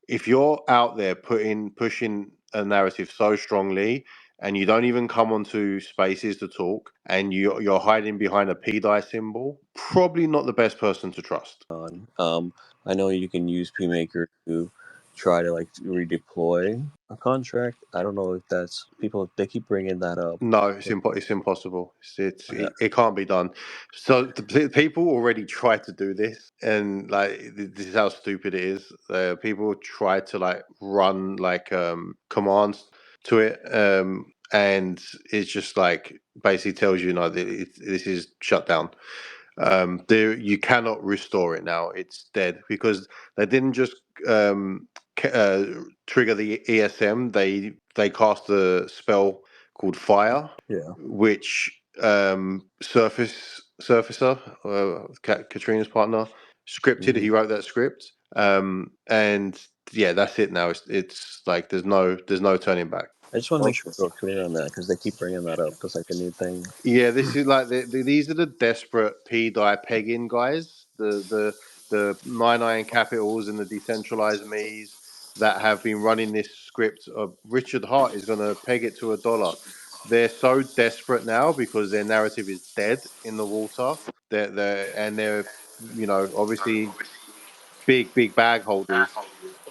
if you're out there pushing a narrative so strongly and you don't even come onto spaces to talk, and you're hiding behind a Pdai symbol, probably not the best person to trust. I know you can use PMaker to try to like redeploy a contract. I don't know if that's they keep bringing that up. No, it's impossible. It can't be done. So people already try to do this, and like this is how stupid it is. People try to like run like commands to it, and it's just like basically tells you, no, this is shut down. You cannot restore it now. It's dead, because they didn't just trigger the ESM. They cast a spell called Fire, which Surfacer, Katrina's partner, scripted. He wrote that script, and yeah, that's it now. It's like there's no turning back. I just want to make sure we're clear on that, because they keep bringing that up as like a new thing. Yeah, this is like these are the desperate Pdai pegging guys, the 99 capitals and the decentralized me's that have been running this script of Richard Hart is going to peg it to $1. They're so desperate now because their narrative is dead in the water. They're you know, obviously big bag holders.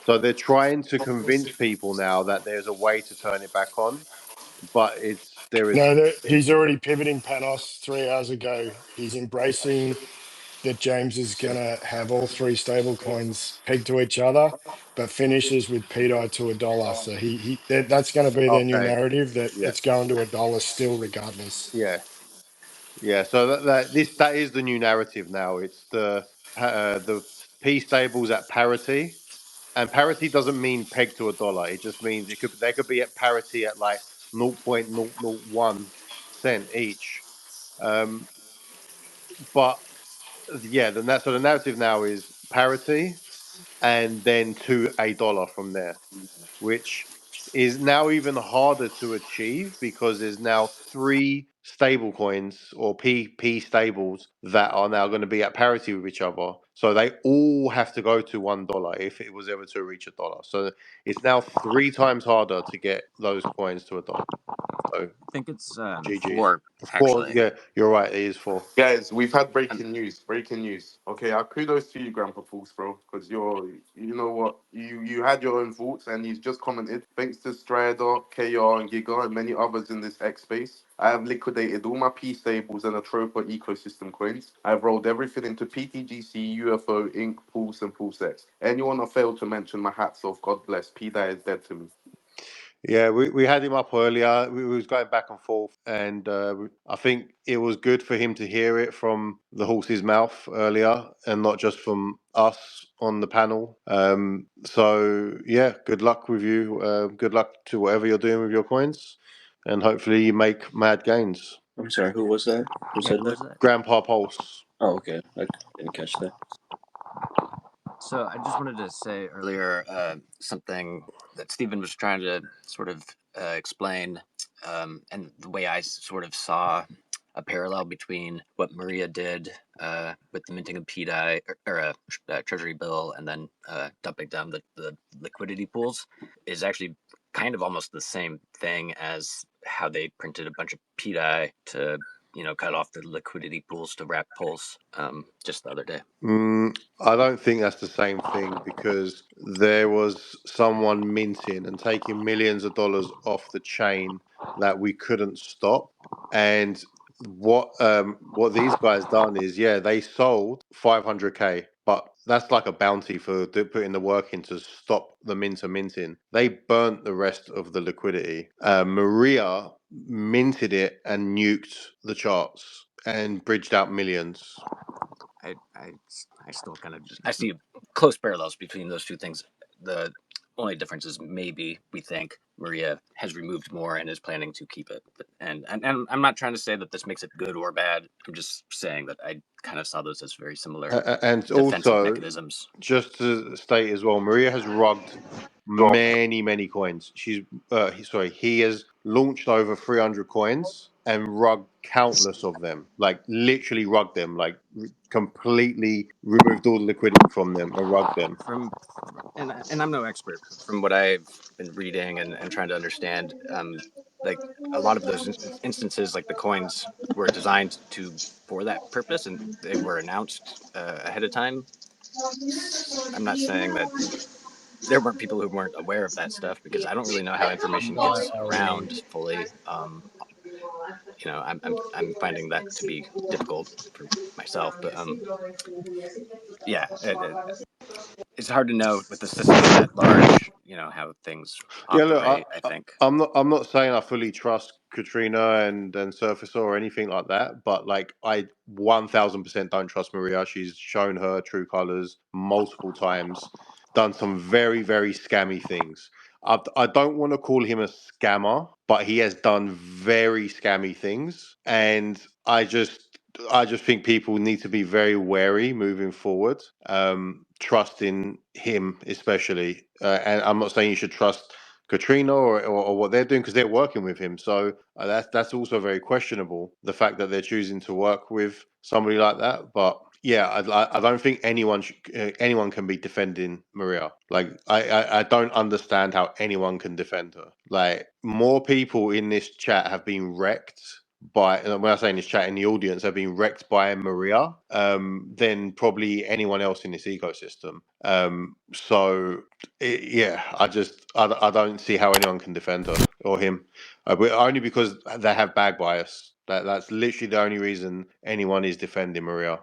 So they're trying to convince people now that there's a way to turn it back on, but there is. No, he's already pivoting Panos 3 hours ago. He's embracing that James is going to have all three stable coins pegged to each other, but finishes with Pdai to $1. So that's going to be their new Okay. narrative, that Yeah. it's going to $1 still regardless. Yeah. So that is the new narrative now. It's the P stables at parity, and parity doesn't mean pegged to $1. It just means they could be at parity at like 0.001 cent each. But yeah, so the narrative now is parity, and then to $1 from there, which is now even harder to achieve because there's now 3 stable coins or P stables that are now going to be at parity with each other. So they all have to go to $1 if it was ever to reach $1. So it's now 3 times harder to get those coins to $1. So I think it's GG's. 4, Of course, actually. yeah, you're right. It is 4. Guys, we've had breaking news. Okay, kudos to you, Grandpa Fools, bro, because you know what, you had your own thoughts, and he's just commented. Thanks to Strider, KR, and Giga, and many others in this X space, I have liquidated all my P stables and Atropa ecosystem coins. I've rolled everything into PTGC, UFO, Inc., Pulse, and Pulsex. Anyone I failed to mention, my hats off. God bless. Pdai is dead to me. Yeah, we had him up earlier. We was going back and forth, and I think it was good for him to hear it from the horse's mouth earlier, and not just from us on the panel. So yeah, good luck with you. Good luck to whatever you're doing with your coins, and hopefully you make mad gains. I'm sorry, who was that? Who said that? Grandpa Pulse. Oh, okay. I didn't catch that. So I just wanted to say earlier something that Stephen was trying to sort of explain, and the way I sort of saw a parallel between what Maria did with the minting of Pdai or a treasury bill and then dumping down the liquidity pools is actually kind of almost the same thing as how they printed a bunch of Pdai to cut off the liquidity pools to wrap Pulse just the other day. I don't think that's the same thing, because there was someone minting and taking millions of dollars off the chain that we couldn't stop. And what these guys done is, yeah, they sold 500k, but that's like a bounty for putting the work in to stop the minting. They burnt the rest of the liquidity. Maria minted it and nuked the charts and bridged out millions. I still kind of I see close parallels between those two things. The only difference is maybe we think Maria has removed more and is planning to keep it. And I'm not trying to say that this makes it good or bad. I'm just saying that I kind of saw those as very similar and defensive also mechanisms. Just to state as well, Maria has rugged many coins. He has launched over 300 coins and rugged countless of them, like literally rugged them, like completely removed all the liquidity from them and rugged them. And I'm no expert. From what I've been reading and trying to understand, like a lot of those instances, like the coins were designed for that purpose, and they were announced ahead of time. I'm not saying that there weren't people who weren't aware of that stuff, because I don't really know how information gets around fully. I'm finding that to be difficult for myself, but yeah, it's hard to know with the system at large, how things operate. I think I'm not saying I fully trust Katrina and Surfacer or anything like that, but like I 1000% don't trust Maria. She's shown her true colors multiple times, done some very scammy things. I don't want to call him a scammer, but he has done very scammy things, and I just think people need to be very wary moving forward, trusting him especially. And I'm not saying you should trust Katrina or what they're doing, because they're working with him. So that's also very questionable, the fact that they're choosing to work with somebody like that. But yeah, I don't think anyone can be defending Maria. Like I don't understand how anyone can defend her. Like, more people in this chat have been wrecked by, and when I say in this chat, in the audience, have been wrecked by Maria than probably anyone else in this ecosystem. So yeah, I don't see how anyone can defend her or him, but only because they have bag bias. That's literally the only reason anyone is defending Maria.